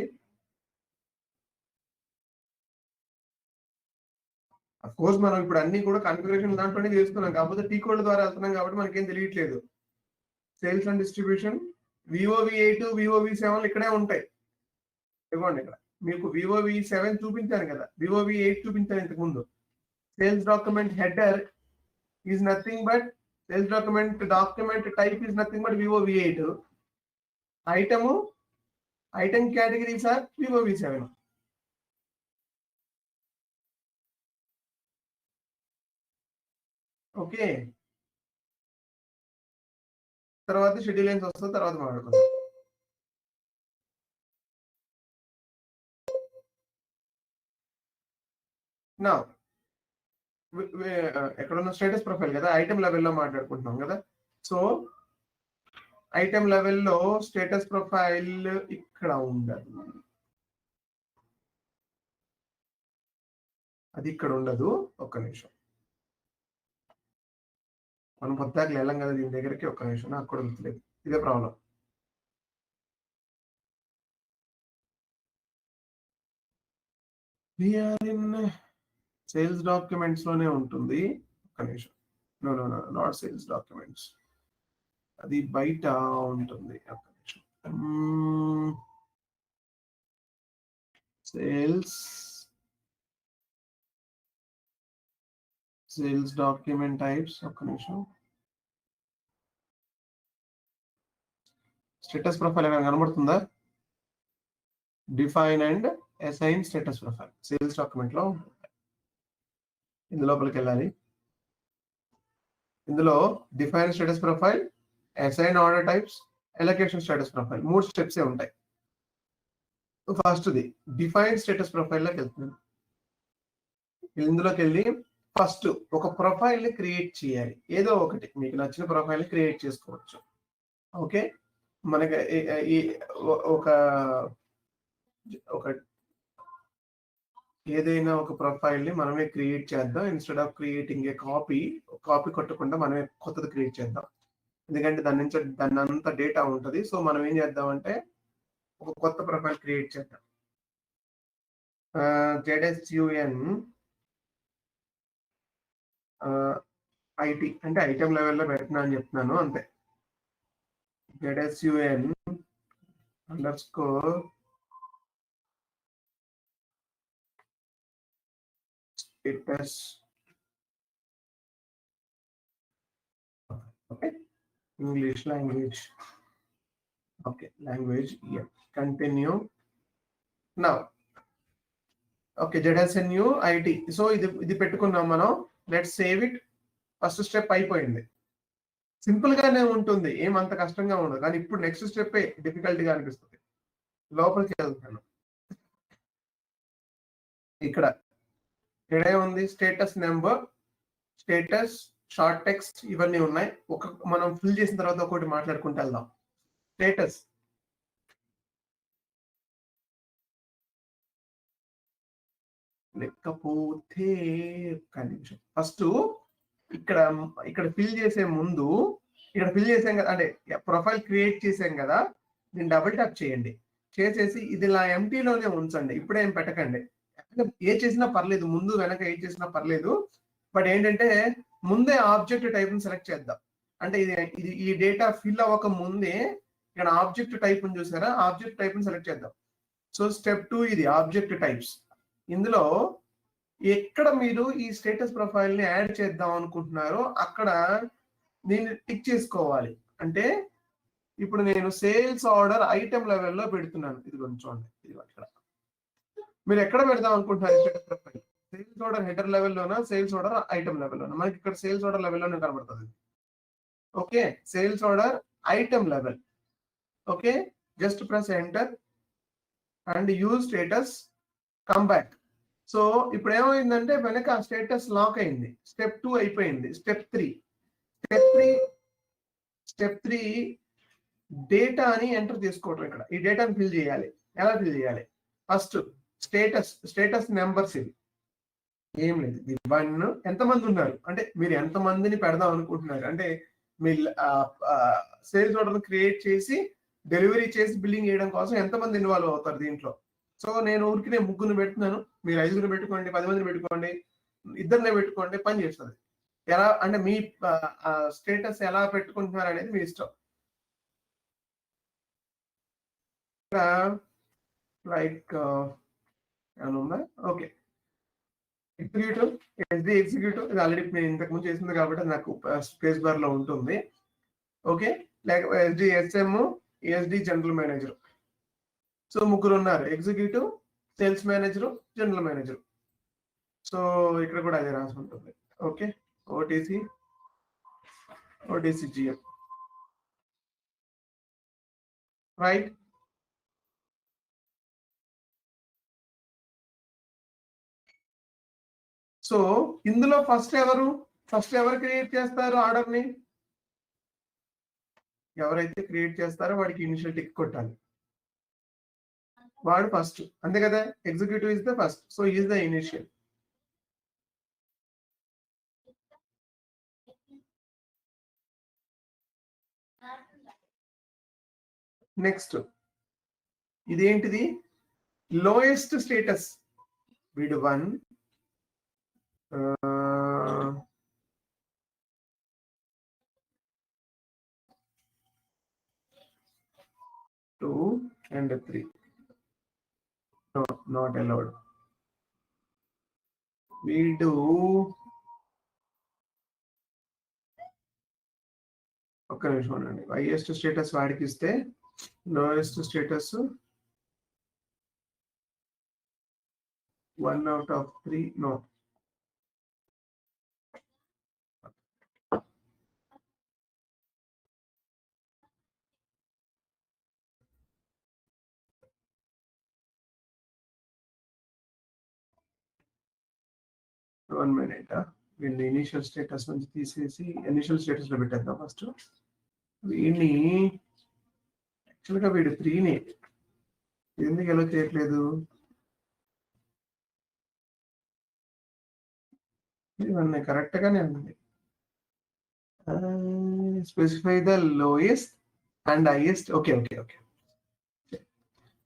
అఫ్ కోర్స్ మనం ఇప్పుడు అన్ని కూడా కాన్ఫిగరేషన్ దాంట్లోనే చేసుకున్నాం, కాకపోతే టీ కోడ్ ద్వారా వెళ్తున్నాం కాబట్టి మనకేం తెలియట్లేదు. Sales and distribution, VOV8 VOV7 ఇక్కడే ఉంటాయి. ఇవ్వండి, ఇక్కడ మీకు VOV7 చూపించాను కదా, VOV8 చూపించాను ఇంతకు ముందు. Sales document header is nothing but, sales document type is nothing but VOV8. Item categories are VOV7. Okay, తర్వాత షెడ్యూల్ లైన్స్ వస్తుంది, తర్వాత మాట్లాడుకుందాం. నా ఎక్కడున్న స్టేటస్ ప్రొఫైల్ కదా, ఐటమ్ లెవెల్లో మాట్లాడుకుంటున్నాం కదా. సో ఐటమ్ లెవెల్లో స్టేటస్ ప్రొఫైల్ ఇక్కడ ఉండదు, అది ఇక్కడ ఉండదు. ఒక్క నిమిషం, మనం పొద్దాకలు వెళ్ళాం కదా దీని దగ్గరికి. ఒక్క నిమిషం, నాకు కూడా గుర్తులేదు, ఇదే ప్రాబ్లం. సేల్స్ డాక్యుమెంట్స్ లోనే ఉంటుంది. ఒక్క నిమిషం, no no no not sales documents, అది బయట ఉంటుంది. ఒక్క నిమిషం, సేల్స్ సేల్స్ డాక్యుమెంట్ టైప్స్, ఒక్క నిమిషం. స్టేటస్ ప్రొఫైల్ ఏమైనా కనబడుతుందా? Define and assign status profile sales document లో ఇందులోపలికి వెళ్ళాలి. ఇందులో define status profile, assign order types, allocation status profile 3 steps ఉంటాయి. ఫస్ట్ది డిఫైన్ స్టేటస్ ప్రొఫైల్ లోకి వెళ్తున్నాను. ఇందులోకి వెళ్ళి ఫస్ట్ ఒక ప్రొఫైల్ ని క్రియేట్ చేయాలి. ఏదో ఒకటి మీకు నచ్చిన ప్రొఫైల్ ని క్రియేట్ చేసుకోవచ్చు. ఓకే, మనకి ఒక ఏదైనా ఒక ప్రొఫైల్ ని మనమే క్రియేట్ చేద్దాం. Instead of creating a copy కొట్టకుండా మనమే కొత్తది క్రియేట్ చేద్దాం. ఎందుకంటే దాని అంత డేటా ఉంటుంది. సో మనం ఏం చేద్దామంటే ఒక కొత్త ప్రొఫైల్ క్రియేట్ చేద్దాం. ZSUN ఐటీ అంటే ఐటమ్ లెవెల్లో పెడుతున్నా అని చెప్తున్నాను అంతే. ZSUN _ status. Okay, English language. Okay, language. Yeah, continue. Now, okay, ZSNU IT. So ఇది పెట్టుకున్నాం మనం. Let's save it. First step అయిపోయింది. సింపుల్ గానే ఉంటుంది, ఏమంత కష్టంగా ఉండదు. కానీ ఇప్పుడు నెక్స్ట్ స్టెప్ డిఫికల్టీగా అనిపిస్తుంది. లోపలికి వెళ్తాను. ఇక్కడ ఉంది status number, status, short text ఇవన్నీ ఉన్నాయి. మనం ఫిల్ చేసిన తర్వాత ఒకటి మాట్లాడుకుంటూ వెళ్దాం. స్టేటస్ లేకపోతే ఫస్ట్ ఇక్కడ ఫిల్ చేసే ముందు ఇక్కడ ఫిల్ చేసాం కదా, అంటే ప్రొఫైల్ క్రియేట్ చేసాం కదా, దీన్ని డబుల్ ట్యాప్ చేయండి. చేసేసి ఇది ఇలా ఎంటీలోనే ఉంచండి. ఇప్పుడేం పెట్టకండి. ఏ చేసినా పర్లేదు, ముందు వెనక ఏ చేసినా పర్లేదు. బట్ ఏంటంటే ముందే ఆబ్జెక్ట్ టైప్ ని సెలెక్ట్ చేద్దాం. అంటే ఇది ఈ డేటా ఫిల్ అవ్వక ముందే ఇక్కడ ఆబ్జెక్ట్ టైప్ ని చూసారా, ఆబ్జెక్ట్ టైప్ ని సెలెక్ట్ చేద్దాం. సో స్టెప్ 2 ఇది ఆబ్జెక్ట్ టైప్స్. ఇందులో ఎక్కడ మీరు ఈ స్టేటస్ ప్రొఫైల్ ని యాడ్ చేద్దాం అనుకుంటున్నారో అక్కడ దీన్ని టిక్ చేసుకోవాలి. అంటే ఇప్పుడు నేను సేల్స్ ఆర్డర్ ఐటమ్ లెవెల్లో పెడుతున్నాను. ఇది కొంచెం చూడండి, ఇది ఇక్కడ మీరు ఎక్కడ పెడదాం అనుకుంటున్నారు status profile? Sales order header లెవెల్లోనా, సేల్స్ ఆర్డర్ ఐటమ్ లెవెల్లోనా? మనకి ఇక్కడ సేల్స్ ఆర్డర్ లెవెల్లోనే కనబడుతుంది. Okay, sales order item level. Okay, just press enter and use status, come back. So ఇప్పుడు ఏమైందంటే వెనక స్టేటస్ లాక్ అయింది. స్టెప్ 2 అయిపోయింది. స్టెప్ 3 డేటా అని ఎంటర్ చేసుకోవటం. ఇక్కడ ఈ డేటాని ఫిల్ చేయాలి. ఎలా ఫిల్ చేయాలి? First status numbers. ఇది ఏం లేదు, ఇది 1. ఎంతమంది ఉన్నారు అంటే మీరు ఎంతమందిని పెడదాం అనుకుంటున్నారు, అంటే మీ సేల్స్ ఆర్డర్ క్రియేట్ చేసి డెలివరీ చేసి బిల్లింగ్ చేయడం కోసం ఎంతమంది ఇన్వాల్వ్ అవుతారు దీంట్లో. సో నేను ఊరికి 3 పెడుతున్నాను. మీరు 5 పెట్టుకోండి, 10 మందిని పెట్టుకోండి, 2 పెట్టుకోండి, పని చేస్తుంది. ఎలా అంటే మీ స్టేటస్ ఎలా పెట్టుకుంటున్నారు అనేది మీ ఇష్టం. లైక్ ఏమన్నా ఓకే, ఎగ్జిక్యూటివ్, ఎస్డి ఎగ్జిక్యూటివ్ ఇది ఆల్రెడీ నేను ఇంతకుముందు చేసింది కాబట్టి నాకు స్పేస్ బార్ లో ఉంటుంది. ఓకే, లేక SD SM, SD general manager. So 3 ఉన్నారు, executive, sales manager, general manager. So ఇక్కడ కూడా అదే రాసి ఉంటుంది. Okay, OTC GM, right. So ఇందులో ఫస్ట్ ఎవరు క్రియేట్ చేస్తారు ఆర్డర్ ని? ఎవరైతే క్రియేట్ చేస్తారో వాడికి ఇనిషియల్ టిక్ కొట్టాలి. వాడు ఫస్ట్, అంతే కదా. Executive is the first, so is the initial. Next ఇదేంటిది? Lowest status. వీడు 1, 2 and 3. No, not allowed. We'll do ఒక్క నిమిషం ఉండండి. హైయెస్ట్ స్టేటస్ వాడికి ఇస్తే lowest status 1 out of 3 no. One minute. వీళ్ళని ఇనిషియల్ స్టేటస్ నుంచి తీసేసి ఇనిషియల్ స్టేటస్ లో పెట్టేద్దాం ఫస్ట్. వీడిని యాక్చువల్గా వీడు 3ని ఎందుకు ఎలా చేయట్లేదు? ఇవన్నీ కరెక్ట్ గానే ఉంది. Specify the lowest and highest. Okay okay okay.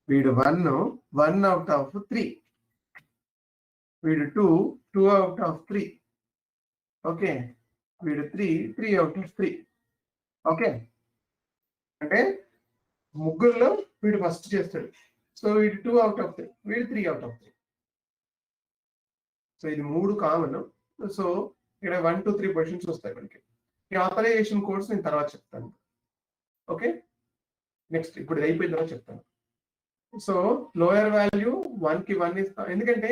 వీడు 1 out of 3. వీడు 2 out of 3. ఓకే. వీడు 3 out of 3. ఓకే. అంటే ముగ్గురులో వీడు ఫస్ట్ చేస్తాడు. సో వీడు 2 out of 3, వీడు 3 out of 3. సో ఇది 3 కామన్. సో ఇక్కడ 1, 2, 3 పొజిషన్స్ వస్తాయి మనకి. ఈ ఆథరైజేషన్ కోడ్స్ నేను తర్వాత చెప్తాను. ఓకే. నెక్స్ట్ ఇప్పుడు ఇది అయిపోయిన తర్వాత చెప్తాను. సో లోయర్ వాల్యూ 1కి 1 ఇస్తాం, ఎందుకంటే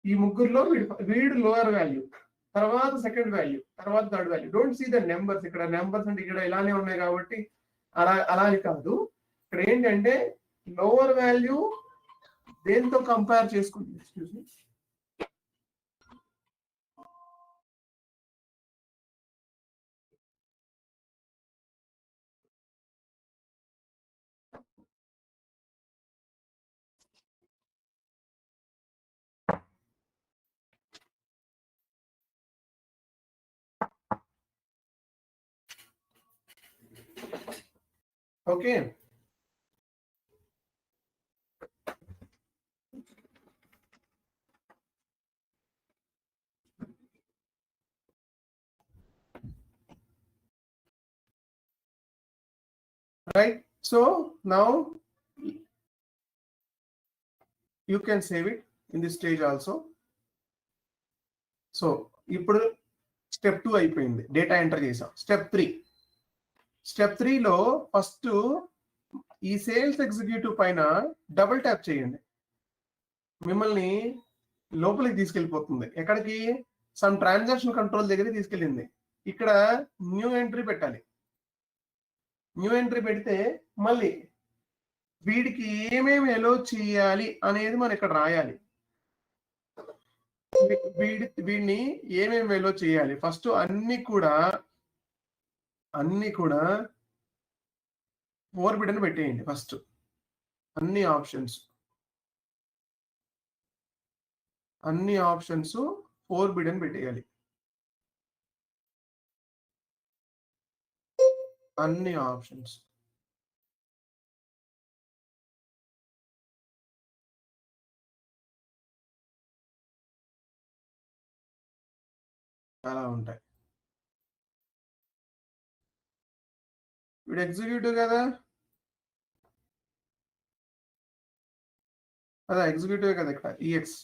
ఈ ముగ్గురులో వీడు లోయర్ వాల్యూ, తర్వాత సెకండ్ వాల్యూ, తర్వాత third value. Don't see the numbers. ఇక్కడ నెంబర్స్ అంటే ఇక్కడ ఇలానే ఉన్నాయి కాబట్టి అలా అని కాదు. ఇక్కడ ఏంటంటే లోవర్ వాల్యూ దేంతో కంపేర్ చేసుకుంటుంది. Excuse me. Okay. Right. So now you can save it in this stage also. So ఇప్పుడు స్టెప్ 2 అయిపోయింది, డేటా ఎంటర్ చేసాం. స్టెప్ 3లో ఫస్ట్ ఈ సేల్స్ ఎగ్జిక్యూటివ్ పైన డబుల్ ట్యాప్ చేయండి. మిమ్మల్ని లోపలికి తీసుకెళ్ళిపోతుంది. ఎక్కడికి? సమ్ ట్రాన్సాక్షన్ కంట్రోల్ దగ్గర తీసుకెళ్ళింది. ఇక్కడ న్యూ ఎంట్రీ పెట్టాలి. న్యూ ఎంట్రీ పెడితే మళ్ళీ వీడికి ఏమేమి ఎలో చేయాలి అనేది మనం ఇక్కడ రాయాలి. వీడిని ఏమేమి ఎలో చేయాలి ఫస్ట్ అన్ని కూడా ఫోర్బిడ్ అని పెట్టేయండి. ఫస్ట్ అన్ని ఆప్షన్స్ ఫోర్బిడ్ అని పెట్టేయాలి. అన్ని ఆప్షన్స్ అలా ఉంటాయి. వీడు ఎగ్జిక్యూటివ్ కదా, అదా ఎగ్జిక్యూటివ్ కదా ఇక్కడ ఈఎక్స్.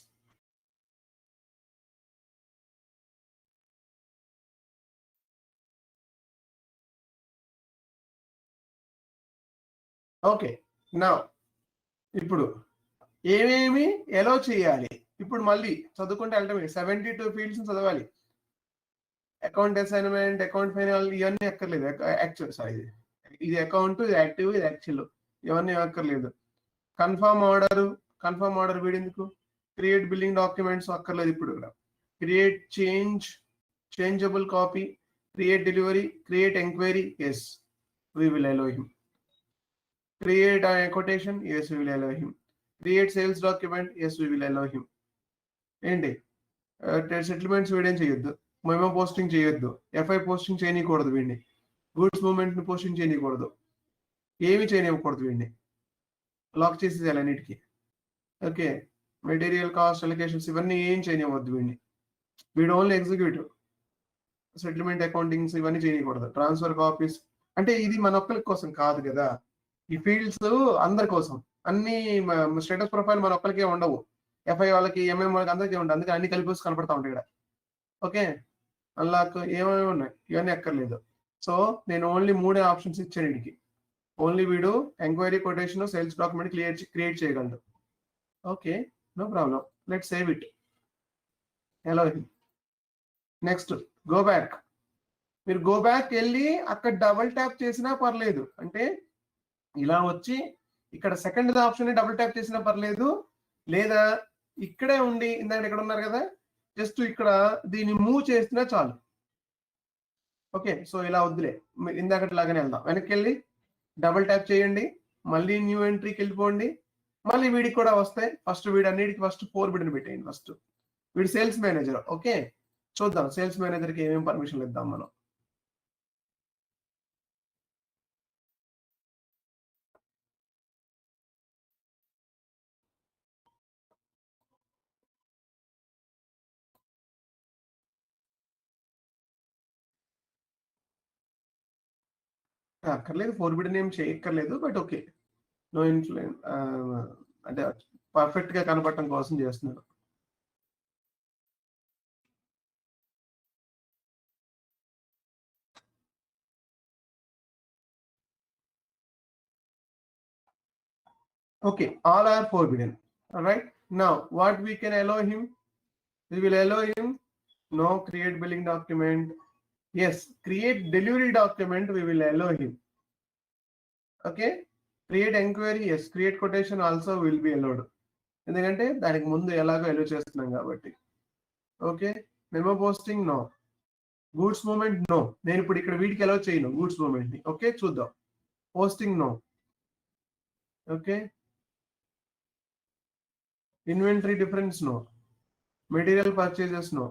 ఓకే. నా ఇప్పుడు ఏమేమి ఎలో చేయాలి ఇప్పుడు మళ్ళీ చదువుకుంటే వెళ్ళటమే. 72 ఫీల్డ్స్ చదవాలి. అకౌంట్ అసైన్మెంట్, అకౌంట్ ఫైనల్ ఇవన్నీ అక్కర్లేదు. యాక్చువల్ ఇది అకౌంట్, ఇది యాక్టివ్, ఇది యాక్చువల్, ఇవన్నీ అక్కర్లేదు. కన్ఫర్మ్ ఆర్డర్ వీడెందుకు? క్రియేట్ బిల్లింగ్ డాక్యుమెంట్స్ అక్కర్లేదు ఇప్పుడు. ఇక్కడ create changeable copy, create delivery, create enquiry, yes we will allow him. Create a quotation, yes we will allow him. Create sales document, yes we will allow him. ఏంటి settlements వీడేం చేయొద్దు, memo posting చేయొద్దు, f i posting చేయకూడదు, వీడిని goods movement ని posting చేయకూడదు, ఏమి చేయనివ్వకూడదు, వీడిని లాక్ చేసేయాలి అన్నిటికీ. ఓకే. మెటీరియల్ కాస్ట్ అలొకేషన్స్ ఇవన్నీ ఏం చేయనివ్వద్దు వీడిని. వీడు ఓన్లీ ఎగ్జిక్యూటివ్. సెటిల్మెంట్ అకౌంటింగ్స్ ఇవన్నీ చేయకూడదు. ట్రాన్స్ఫర్ కాపీస్ అంటే ఇది మన ఒక్కరి కోసం కాదు కదా, ఈ ఫీల్డ్స్ అందరి కోసం. అన్ని స్టేటస్ ప్రొఫైల్ మన ఒక్కరికే ఉండవు, ఎఫ్ఐ వాళ్ళకి, ఎంఎం వాళ్ళకి అందరికీ ఉండవు. అందుకే అన్ని కలిపి కనపడతా ఉంటాయి ఇక్కడ. ఓకే. అన్లాక్ ఏమేమి ఉన్నాయి ఇవన్నీ అక్కర్లేదు. సో నేను ఓన్లీ 3 ఆప్షన్స్ ఇచ్చాను వీడికి. ఓన్లీ వీడు enquiry quotation sales document create చేయగలడు. Okay, no problem. Let save it. ఎలా నెక్స్ట్ గో బ్యాక్. మీరు గో బ్యాక్ వెళ్ళి అక్కడ డబుల్ ట్యాప్ చేసినా పర్లేదు. అంటే ఇలా వచ్చి ఇక్కడ సెకండ్ ఆప్షన్ డబుల్ ట్యాప్ చేసినా పర్లేదు, లేదా ఇక్కడే ఉండి ఇందాక ఇక్కడ ఉన్నారు కదా, జస్ట్ ఇక్కడ దీన్ని మూవ్ చేసినా చాలు. ఓకే, సో ఇలా వద్దులే, ఇందాక లాగానే వెళ్దాం. వెనక్కి వెళ్ళి డబుల్ ట్యాప్ చేయండి, మళ్ళీ న్యూ ఎంట్రీకి వెళ్ళిపోండి. మళ్ళీ వీడికి కూడా వస్తాయి. ఫస్ట్ వీడు అన్నిటికి ఫస్ట్ 4 బిడ్ని పెట్టేయండి. ఫస్ట్ వీడు సేల్స్ మేనేజర్. ఓకే, చూద్దాం సేల్స్ మేనేజర్కి ఏమేమి పర్మిషన్లు ఇద్దాం మనం. అక్కర్లేదు, 4 బిడ్ని ఏం చేయక్కర్లేదు, బట్ ఓకే, నో ఇన్ఫ్లుయెన్స్, అంటే పర్ఫెక్ట్ గా కనపడటం కోసం చేస్తున్నాను. Okay, all are forbidden. All right. Now, what we can allow him? We will allow him no create billing document. Yes, create delivery document. We will allow him. Okay. Create enquiry. Yes, create quotation also will be allowed. ఎందుకంటే దానికి ముందు ఎలాగో allow చేస్తున్నాం కాబట్టి. Okay, memo posting no, goods movement no. నేను ఇప్పుడు ఇక్కడ వీటికి అలో చేయను గూడ్స్ మూవ్మెంట్ ని. ఓకే, చూద్దాం. Posting no. Okay, inventory difference no, material purchases no,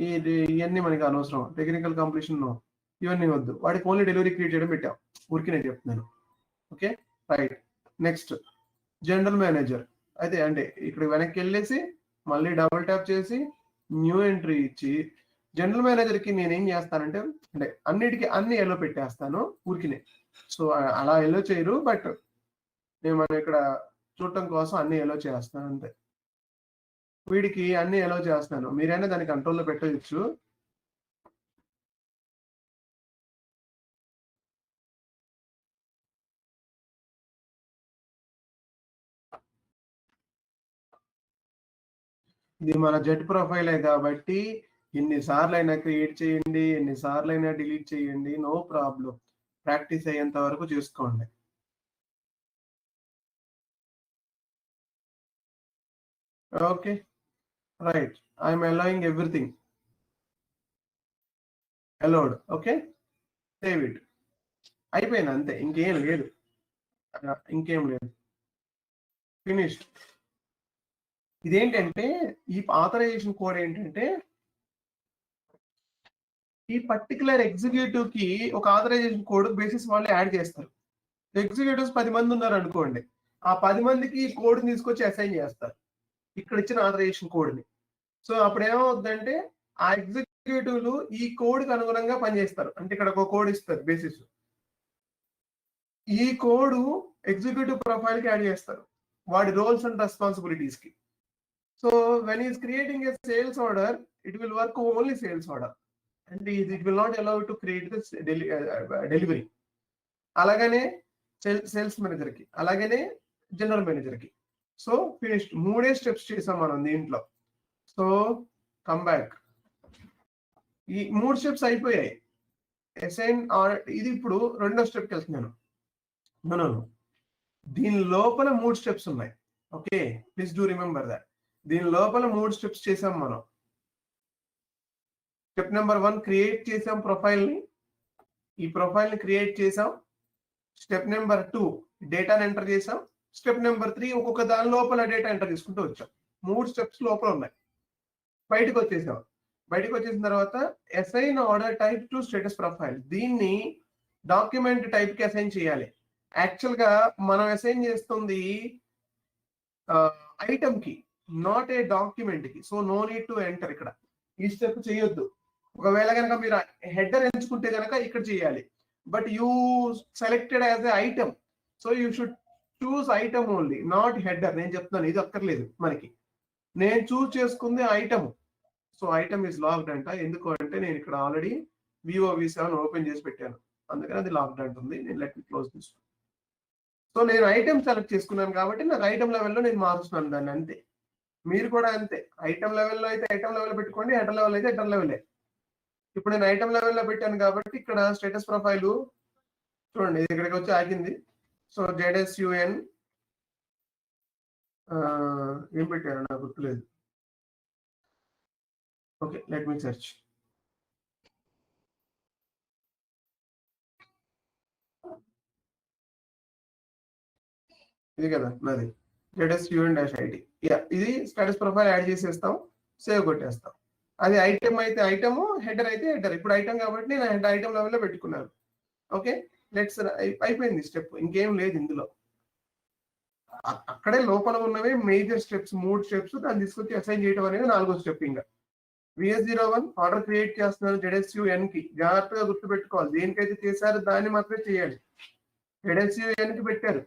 ఇవన్నీ మనకి అనవసరం. టెక్నికల్ కంప్లీషన్ నో, ఇవన్నీ వద్దు. వాడికి ఓన్లీ డెలివరీ క్రియేట్ చేయడం పెట్టాం, ఊరికి నేను చెప్తున్నాను. Okay, right. Next general manager. అయితే అంటే ఇక్కడ వెనక్కి వెళ్ళేసి మళ్ళీ డబుల్ ట్యాప్ చేసి న్యూ ఎంట్రీ ఇచ్చి జనరల్ మేనేజర్కి నేను ఏం చేస్తానంటే, అంటే అన్నిటికీ అన్ని ఎల్లో పెట్టేస్తాను ఊరికినే. సో అలా ఎల్లో చేయరు, బట్ నేను మనం ఇక్కడ చూడటం కోసం అన్ని ఎలో చేస్తాను అంతే. వీడికి అన్ని ఎలో చేస్తాను, మీరైనా దాన్ని కంట్రోల్లో పెట్టవచ్చు. ఇది మన జెట్ ప్రొఫైలే కాబట్టి ఎన్నిసార్లు అయినా క్రియేట్ చేయండి, ఎన్నిసార్లు అయినా డిలీట్ చేయండి, నో ప్రాబ్లం. ప్రాక్టీస్ అయ్యేంత వరకు చూసుకోండి. Okay, right. I'm allowing everything. Allowed. Okay, save it. అయిపోయింది అంతే, ఇంకేం లేదు, ఇంకేం లేదు. ఫినిష్డ్. ఇదేంటంటే ఈ ఆథరైజేషన్ కోడ్ ఏంటంటే, ఈ పర్టికులర్ ఎగ్జిక్యూటివ్ కి ఒక ఆథరైజేషన్ కోడ్ బేసిస్ వాళ్ళు యాడ్ చేస్తారు. ఎగ్జిక్యూటివ్స్ 10 మంది ఉన్నారు అనుకోండి, ఆ 10 మందికి ఈ కోడ్ తీసుకొచ్చి అసైన్ చేస్తారు ఇక్కడ ఇచ్చిన ఆథరైజేషన్ కోడ్ ని. సో అప్పుడు ఏమవుతుందంటే ఆ ఎగ్జిక్యూటివ్లు ఈ కోడ్ కి అనుగుణంగా పనిచేస్తారు. అంటే ఇక్కడ ఒక కోడ్ ఇస్తారు బేసిస్, ఈ కోడ్ ఎగ్జిక్యూటివ్ ప్రొఫైల్ కి యాడ్ చేస్తారు వాడి రోల్స్ అండ్ రెస్పాన్సిబిలిటీస్ కి. So when is creating a sales order, it will work only sales order and it will not allow to create this delivery. అలాగనే sales manager కి, అలాగనే general manager కి. So finished. 3 steps చేసాం మనం దీంట్లో. So come back. ఈ 3 steps అయిపోయాయి. Assign ఇది ఇప్పుడు 2వ స్టెప్కి వెళ్తున్నాను. దీని లోపల 3 స్టెప్స్ ఉన్నాయి. Okay, please do remember that. దీని లోపల 3 స్టెప్స్ చేసాం మనం. స్టెప్ నెంబర్ 1 క్రియేట్ చేసాం ప్రొఫైల్ ని, ఈ ప్రొఫైల్ ని క్రియేట్ చేసాం. స్టెప్ నెంబర్ 2 డేటాని ఎంటర్ చేసాం. స్టెప్ నెంబర్ 3 ఒక్కొక్క దాని లోపల డేటా ఎంటర్ చేసుకుంటూ వచ్చాం. 3 స్టెప్స్ లోపల ఉన్నాయి. బయటకు వచ్చేసాం. బయటకు వచ్చేసిన తర్వాత assign order type to status profile. దీన్ని డాక్యుమెంట్ టైప్ కి అసైన్ చేయాలి. యాక్చువల్ గా మనం అసైన్ చేస్తుంది ఐటమ్ కి, నాట్ ఏ డాక్యుమెంట్ కి. So no need to enter. ఇక్కడ ఈ స్టెప్ చేయొద్దు. ఒకవేళ కనుక మీరు హెడర్ ఎంచుకుంటే కనుక ఇక్కడ చేయాలి. But you selected as a item, so you should choose item only, not header. నేను చెప్తాను, ఇది అక్కర్లేదు మనకి. నేను చూస్ చేసుకుంది item. So item is logged అంట. ఎందుకు అంటే నేను ఇక్కడ ఆల్రెడీ వివో V7 ఓపెన్ చేసి పెట్టాను, అందుకని అది లాక్డ్ అంటుంది. నేను let me close this. So నేను ఐటమ్ సెలెక్ట్ చేసుకున్నాను కాబట్టి నాకు ఐటమ్ లెవెల్లో నేను మారుస్తున్నాను దాన్ని, అంతే. మీరు కూడా అంతే, ఐటమ్ లెవెల్లో అయితే ఐటమ్ లెవెల్ పెట్టుకోండి, హెడర్ లెవెల్ అయితే హెడర్ లెవెలే. ఇప్పుడు నేను ఐటమ్ లెవెల్లో పెట్టాను కాబట్టి ఇక్కడ స్టేటస్ ప్రొఫైల్ చూడండి, ఇక్కడికి వచ్చి ఆగింది. సో ZSUN ఏం పెట్టారు నాకు గుర్తులేదు. Okay, let me search. ఇది కదా నాది ZSUN-ID. ఇది స్టేటస్ ప్రొఫైల్ యాడ్ చేసేస్తాం, సేవ్ కొట్టేస్తాం. అది ఐటమ్ అయితే ఐటమ్, హెడర్ అయితే హెడర్. ఇప్పుడు ఐటమ్ కాబట్టి నేను ఐటమ్ లెవెల్లో పెట్టుకున్నాను. ఓకే, లెట్స్ అయిపోయింది స్టెప్, ఇంకేం లేదు ఇందులో. అక్కడే లోపల ఉన్నవి మేజర్ స్టెప్స్, 3 స్టెప్స్. దాన్ని తీసుకొచ్చి అసైన్ చేయడం అనేది 4వ స్టెప్. ఇంకా VS01 ఆర్డర్ క్రియేట్ చేస్తున్నారు ZSUN కి, జాగ్రత్తగా గుర్తుపెట్టుకోవాలి. దేనికైతే చేశారో దాన్ని మాత్రమే చేయాలి. ZSUN కి పెట్టారు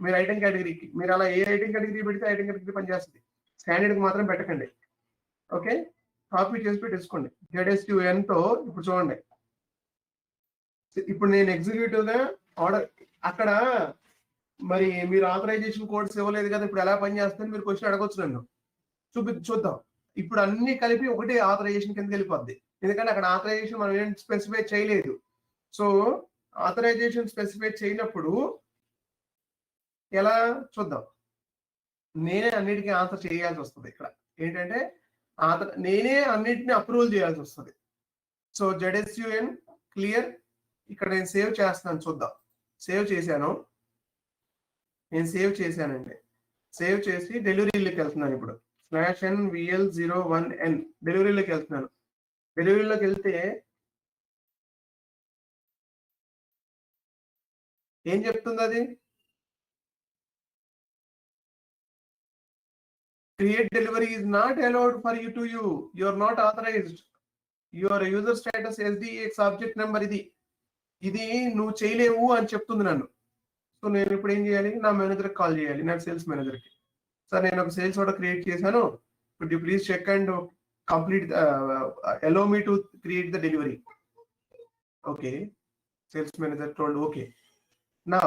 మీరు ఐటమ్ కేటగిరీకి, మీరు అలా ఏ ఐటమ్ కేటగిరీ పెడితే ఐటమ్ కేటగిరీ పనిచేస్తుంది. స్టాండర్డ్ కి మాత్రం పెట్టకండి. ఓకే, కాపీ చేసి పెట్టేసుకోండి ZSUN తో. ఇప్పుడు చూడండి, ఇప్పుడు నేను ఎగ్జిక్యూటివ్ గా ఆర్డర్, అక్కడ మరి మీరు ఆథరైజేషన్ కోడ్స్ ఇవ్వలేదు కదా, ఇప్పుడు ఎలా పనిచేస్తుంది మీరు క్వశ్చన్ అడగొచ్చు నన్ను. చూద్దాం. ఇప్పుడు అన్ని కలిపి ఒకటే ఆథరైజేషన్ కింద వెళ్ళిపోద్ది, ఎందుకంటే అక్కడ ఆథరైజేషన్ మనం ఏం స్పెసిఫై చేయలేదు. సో ఆథరైజేషన్ స్పెసిఫై చేయనప్పుడు ఎలా చూద్దాం. నేనే అన్నిటికీ ఆన్సర్ చేయాల్సి వస్తుంది. ఇక్కడ ఏంటంటే నేనే అన్నిటిని అప్రూవల్ చేయాల్సి వస్తుంది. So ZSUN clear. ఇక్కడ నేను సేవ్ చేస్తున్నాను, చూద్దాం. సేవ్ చేశాను, నేను సేవ్ చేశానండి. సేవ్ చేసి డెలివరీలోకి వెళ్తున్నాను. ఇప్పుడు /NVL01N డెలివరీలోకి వెళ్తున్నాను. డెలివరీలోకి వెళ్తే ఏం చెప్తుంది అది? Create delivery is not allowed for you to you. You are not authorized. Your user status SDX object number ఇది నువ్వు చేయలేవు అని చెప్తుంది నన్ను. సో నేను ఇప్పుడు ఏం చేయాలి? నా మేనేజర్కి కాల్ చేయాలి, నా సేల్స్ మేనేజర్కి. సార్ నేను ఒక సేల్స్ ఆర్డర్ క్రియేట్ చేశాను, could you please check and complete allow me to create the delivery. Okay, sales manager told okay. నా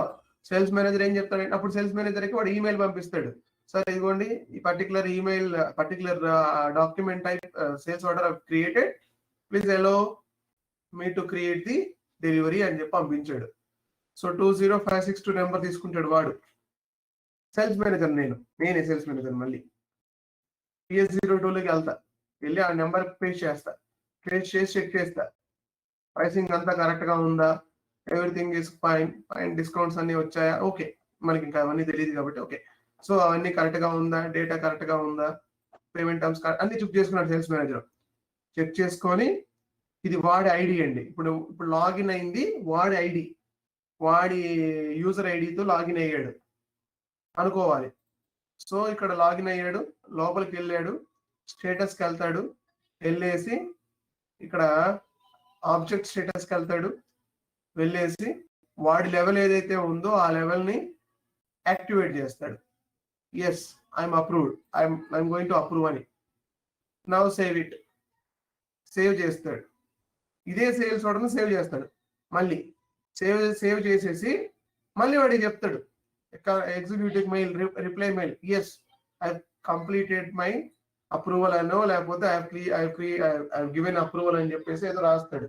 సేల్స్ మేనేజర్ ఏం చెప్తాడంటే, అప్పుడు సేల్స్ మేనేజర్కి వాడు ఈమెయిల్ పంపిస్తాడు. సార్ ఇదిగోండి, ఈ particular email, particular document type sales order created, please allow me to create the delivery అని చెప్పి పంపించాడు. సో 20562 నెంబర్ తీసుకుంటాడు వాడు, సేల్స్ మేనేజర్. నేనే సేల్స్ మేనేజర్. మళ్ళీ PS02లోకి వెళ్తా, వెళ్ళి ఆ నెంబర్ పేస్ట్ చేస్తా, పేస్ట్ చేసి చెక్ చేస్తా ప్రైసింగ్ అంతా కరెక్ట్ గా ఉందా, ఎవ్రీథింగ్ ఈస్ ఫైన్, డిస్కౌంట్స్ అన్ని వచ్చాయా, ఓకే. మనకి ఇంకా అవన్నీ తెలియదు కాబట్టి ఓకే. సో అవన్నీ కరెక్ట్ గా ఉందా, డేటా కరెక్ట్ గా ఉందా, పేమెంట్ టర్మ్స్ అన్ని చెక్ చేసుకున్నాడు సేల్స్ మేనేజర్. చెక్ చేసుకొని ఇది వాడి ఐడి అండి. ఇప్పుడు లాగిన్ అయింది వాడి ఐడి, వాడి యూజర్ ఐడితో లాగిన్ అయ్యాడు అనుకోవాలి. సో ఇక్కడ లాగిన్ అయ్యాడు, లోపలికి వెళ్ళాడు, స్టేటస్కి వెళ్తాడు, వెళ్ళేసి ఇక్కడ ఆబ్జెక్ట్ స్టేటస్కి వెళ్తాడు, వెళ్ళేసి వాడి లెవెల్ ఏదైతే ఉందో ఆ లెవెల్ని యాక్టివేట్ చేస్తాడు. Yes, I'm approved, I'm going to approve అని. నౌ సేవ్ ఇట్, సేవ్ చేస్తాడు. ఇదే సేల్స్ ఆర్డర్ని సేవ్ చేస్తాడు. మళ్ళీ సేవ్ చేసేసి మళ్ళీ వాడికి చెప్తాడు, executive mail, reply mail, yes I completed my approval అనో, లేకపోతే ఐ గివెన్ అప్రూవల్ అని చెప్పేసి ఏదో రాస్తాడు.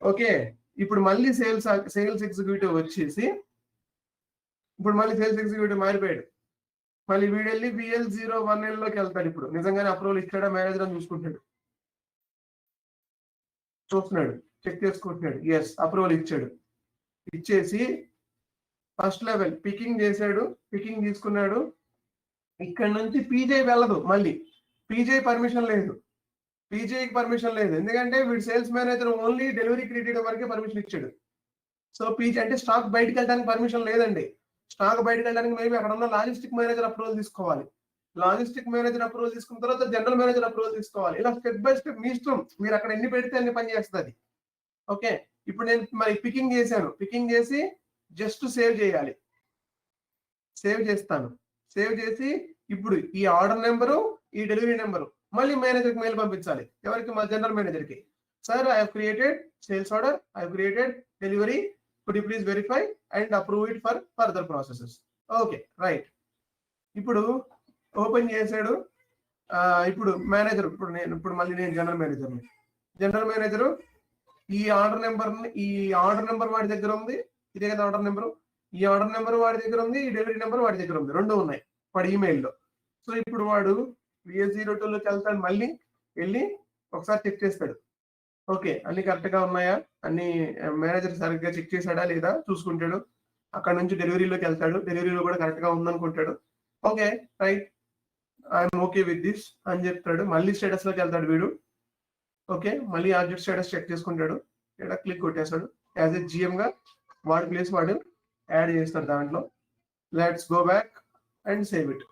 ఓకే, ఇప్పుడు మళ్ళీ సేల్స్ ఎగ్జిక్యూటివ్ వచ్చేసి, ఇప్పుడు మళ్ళీ సేల్స్ ఎగ్జిక్యూటివ్ మారిపోయాడు. మళ్ళీ వీడు వెళ్ళి VL01Nలోకి వెళ్తాడు. ఇప్పుడు నిజంగానే అప్రూవల్ ఇచ్చాడా మేనేజర్ అని చూసుకుంటాడు, చూస్తున్నాడు, చెక్ చేసుకుంటున్నాడు. ఎస్, అప్రూవల్ ఇచ్చాడు. ఇచ్చేసి ఫస్ట్ లెవెల్ పికింగ్ చేశాడు, పికింగ్ తీసుకున్నాడు. ఇక్కడ నుంచి పీజే వెళ్ళదు, మళ్ళీ పీజే పర్మిషన్ లేదు, పీజేకి పర్మిషన్ లేదు. ఎందుకంటే వీడు sales manager only delivery create వరకే పర్మిషన్ ఇచ్చాడు. సో పీజే అంటే స్టాక్ బయటకు వెళ్ళడానికి పర్మిషన్ లేదండి. స్టాక్ బయటకు వెళ్ళడానికి మేబీ అక్కడ ఉన్న లాజిస్టిక్ మేనేజర్ అప్రూవల్ తీసుకోవాలి. లాజిస్టిక్ మేనేజర్ అప్రూవల్ తీసుకున్న తర్వాత జనరల్ మేనేజర్ అప్రూవల్ తీసుకోవాలి. ఇలా స్టెప్ బై స్టెప్ మీ ఇష్టం, మీరు అక్కడ ఎన్ని పెడితే అన్ని పని చేస్తుంది. ఓకే, ఇప్పుడు నేను మరి పికింగ్ చేశాను, పికింగ్ చేసి జస్ట్ సేవ్ చేయాలి. సేవ్ చేస్తాను, సేవ్ చేసి ఇప్పుడు ఈ ఆర్డర్ నెంబరు, ఈ డెలివరీ నెంబరు మళ్ళీ మేనేజర్కి మెయిల్ పంపించాలి. ఎవరికి? మా జనరల్ మేనేజర్కి. sir, I have created sales order, I have created delivery, could you please verify and approve it for further processes. Okay, right. ఇప్పుడు ఓపెన్ చేశాడు. ఇప్పుడు మేనేజర్, ఇప్పుడు మళ్ళీ నేను జనరల్ మేనేజర్ ఈ ఆర్డర్ నెంబర్ వాడి దగ్గర ఉంది, ఇదే కదా ఆర్డర్ నెంబర్, ఈ ఆర్డర్ నెంబర్ వాడి దగ్గర ఉంది, ఈ డెలివరీ నెంబర్ వాడి దగ్గర ఉంది, రెండు ఉన్నాయి వాడి ఈమెయిల్లో. సో ఇప్పుడు వాడు VS02లోకి వెళ్తాడు, మళ్ళీ వెళ్ళి ఒకసారి చెక్ చేస్తాడు. ఓకే, అన్ని కరెక్ట్ గా ఉన్నాయా, అన్ని మేనేజర్ సరిగ్గా చెక్ చేశాడా లేదా చూసుకుంటాడు. అక్కడ నుంచి డెలివరీలోకి వెళ్తాడు, డెలివరీలో కూడా కరెక్ట్ గా ఉందనుకుంటాడు. Okay right, I'm okay with this అని చెప్తాడు. మళ్ళీ స్టేటస్ లోకి వెళ్తాడు వీడు. ఓకే, మళ్ళీ ఆబ్జెక్ట్ స్టేటస్ చెక్ చేసుకుంటాడు, ఇక్కడ క్లిక్ కొట్టేస్తాడు. యాజ్ ఎ GM గా వాడి ప్లేస్ వాడు యాడ్ చేస్తాడు దాంట్లో. Let's go back and save it.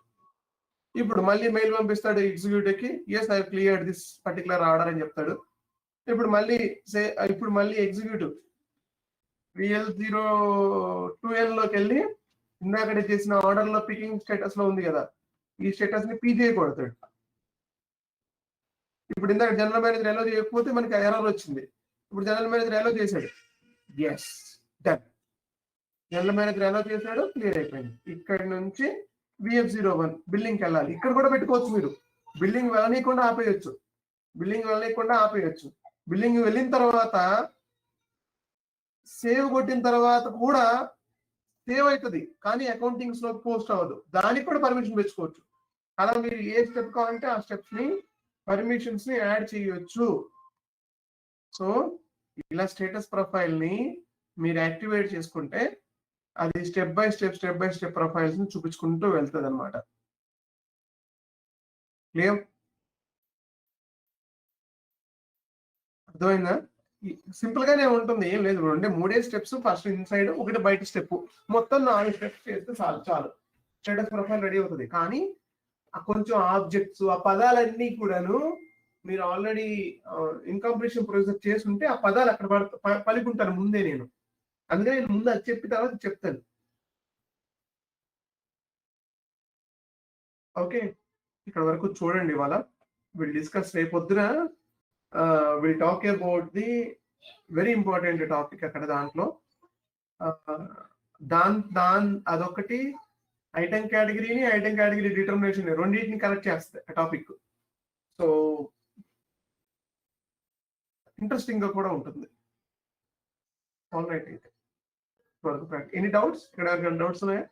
ఇప్పుడు మళ్ళీ మెయిల్ పంపిస్తాడు ఎగ్జిక్యూటివ్ కి, yes I clear this particular order అని చెప్తాడు. ఇప్పుడు మళ్ళీ ఎగ్జిక్యూటివ్ VL02N లోకి వెళ్ళి ఇందాక చేసిన ఆర్డర్ లో పికింగ్ స్టేటస్ లో ఉంది కదా, ఈ స్టేటస్ ని PJ కొడతాడు. ఇప్పుడు ఇందాక జనరల్ మేనేజర్ ఎలా చేయకపోతే మనకి ఎర్రర్ వచ్చింది. ఇప్పుడు జనరల్ మేనేజర్ ఎలా చేశాడు, ఎస్ డన్. జనరల్ మేనేజర్ ఎలా చేశాడు, క్లియర్ అయిపోయింది. ఇక్కడ నుంచి VF01 బిల్లింగ్కి వెళ్ళాలి. ఇక్కడ కూడా పెట్టుకోవచ్చు మీరు, బిల్లింగ్ వెళ్ళనీయకుండా ఆపేయచ్చు. బిల్లింగ్ వెళ్ళిన తర్వాత సేవ్ కొట్టిన తర్వాత కూడా సేవ్ అవుతుంది, కానీ అకౌంటింగ్స్ లో పోస్ట్ అవ్వదు. దానికి కూడా పర్మిషన్ పెంచుకోవచ్చు. అలా మీరు ఏ స్టెప్ కావాలంటే ఆ స్టెప్స్ ని, పర్మిషన్స్ ని యాడ్ చేయొచ్చు. సో ఇలా స్టేటస్ ప్రొఫైల్ ని మీరు యాక్టివేట్ చేసుకుంటే అది స్టెప్ బై స్టెప్ ప్రొఫైల్స్ ని చూపించుకుంటూ వెళ్తుంది అనమాట. క్లియర్? అర్థమైందా? సింపుల్ గానే ఉంటుంది, ఏం లేదు. మూడే స్టెప్స్, ఫస్ట్ ఇన్సైడ్, ఒకటి బయట స్టెప్, మొత్తం 4 స్టెప్స్ చేస్తే చాలు స్టేటస్ ప్రొఫైల్ రెడీ అవుతుంది. కానీ కొంచెం ఆబ్జెక్ట్స్, ఆ పదాలన్నీ కూడాను మీరు ఆల్రెడీ ఇన్కంప్లీషన్ ప్రొసెస్ చేస్తుంటే ఆ పదాలు అక్కడ పలుకుంటాను ముందే నేను. అందుకని నేను ముందు అది చెప్పిన తర్వాత చెప్తాను. ఓకే, ఇక్కడ వరకు చూడండి. ఇవాళ విల్ డిస్కస్, రేపొద్దున will talk about the very important topic అక్కడ. దాంట్లో అదొకటి ఐటమ్ కేటగిరీ డిటర్మినేషన్ రెండింటిని కనెక్ట్ చేస్తాయి ఆ టాపిక్. సో ఇంట్రెస్టింగ్ గా కూడా ఉంటుంది. ఆల్ రైట్, అయితే ఎనీ డౌట్స్? ఇక్కడ డౌట్స్ ఉన్నాయా?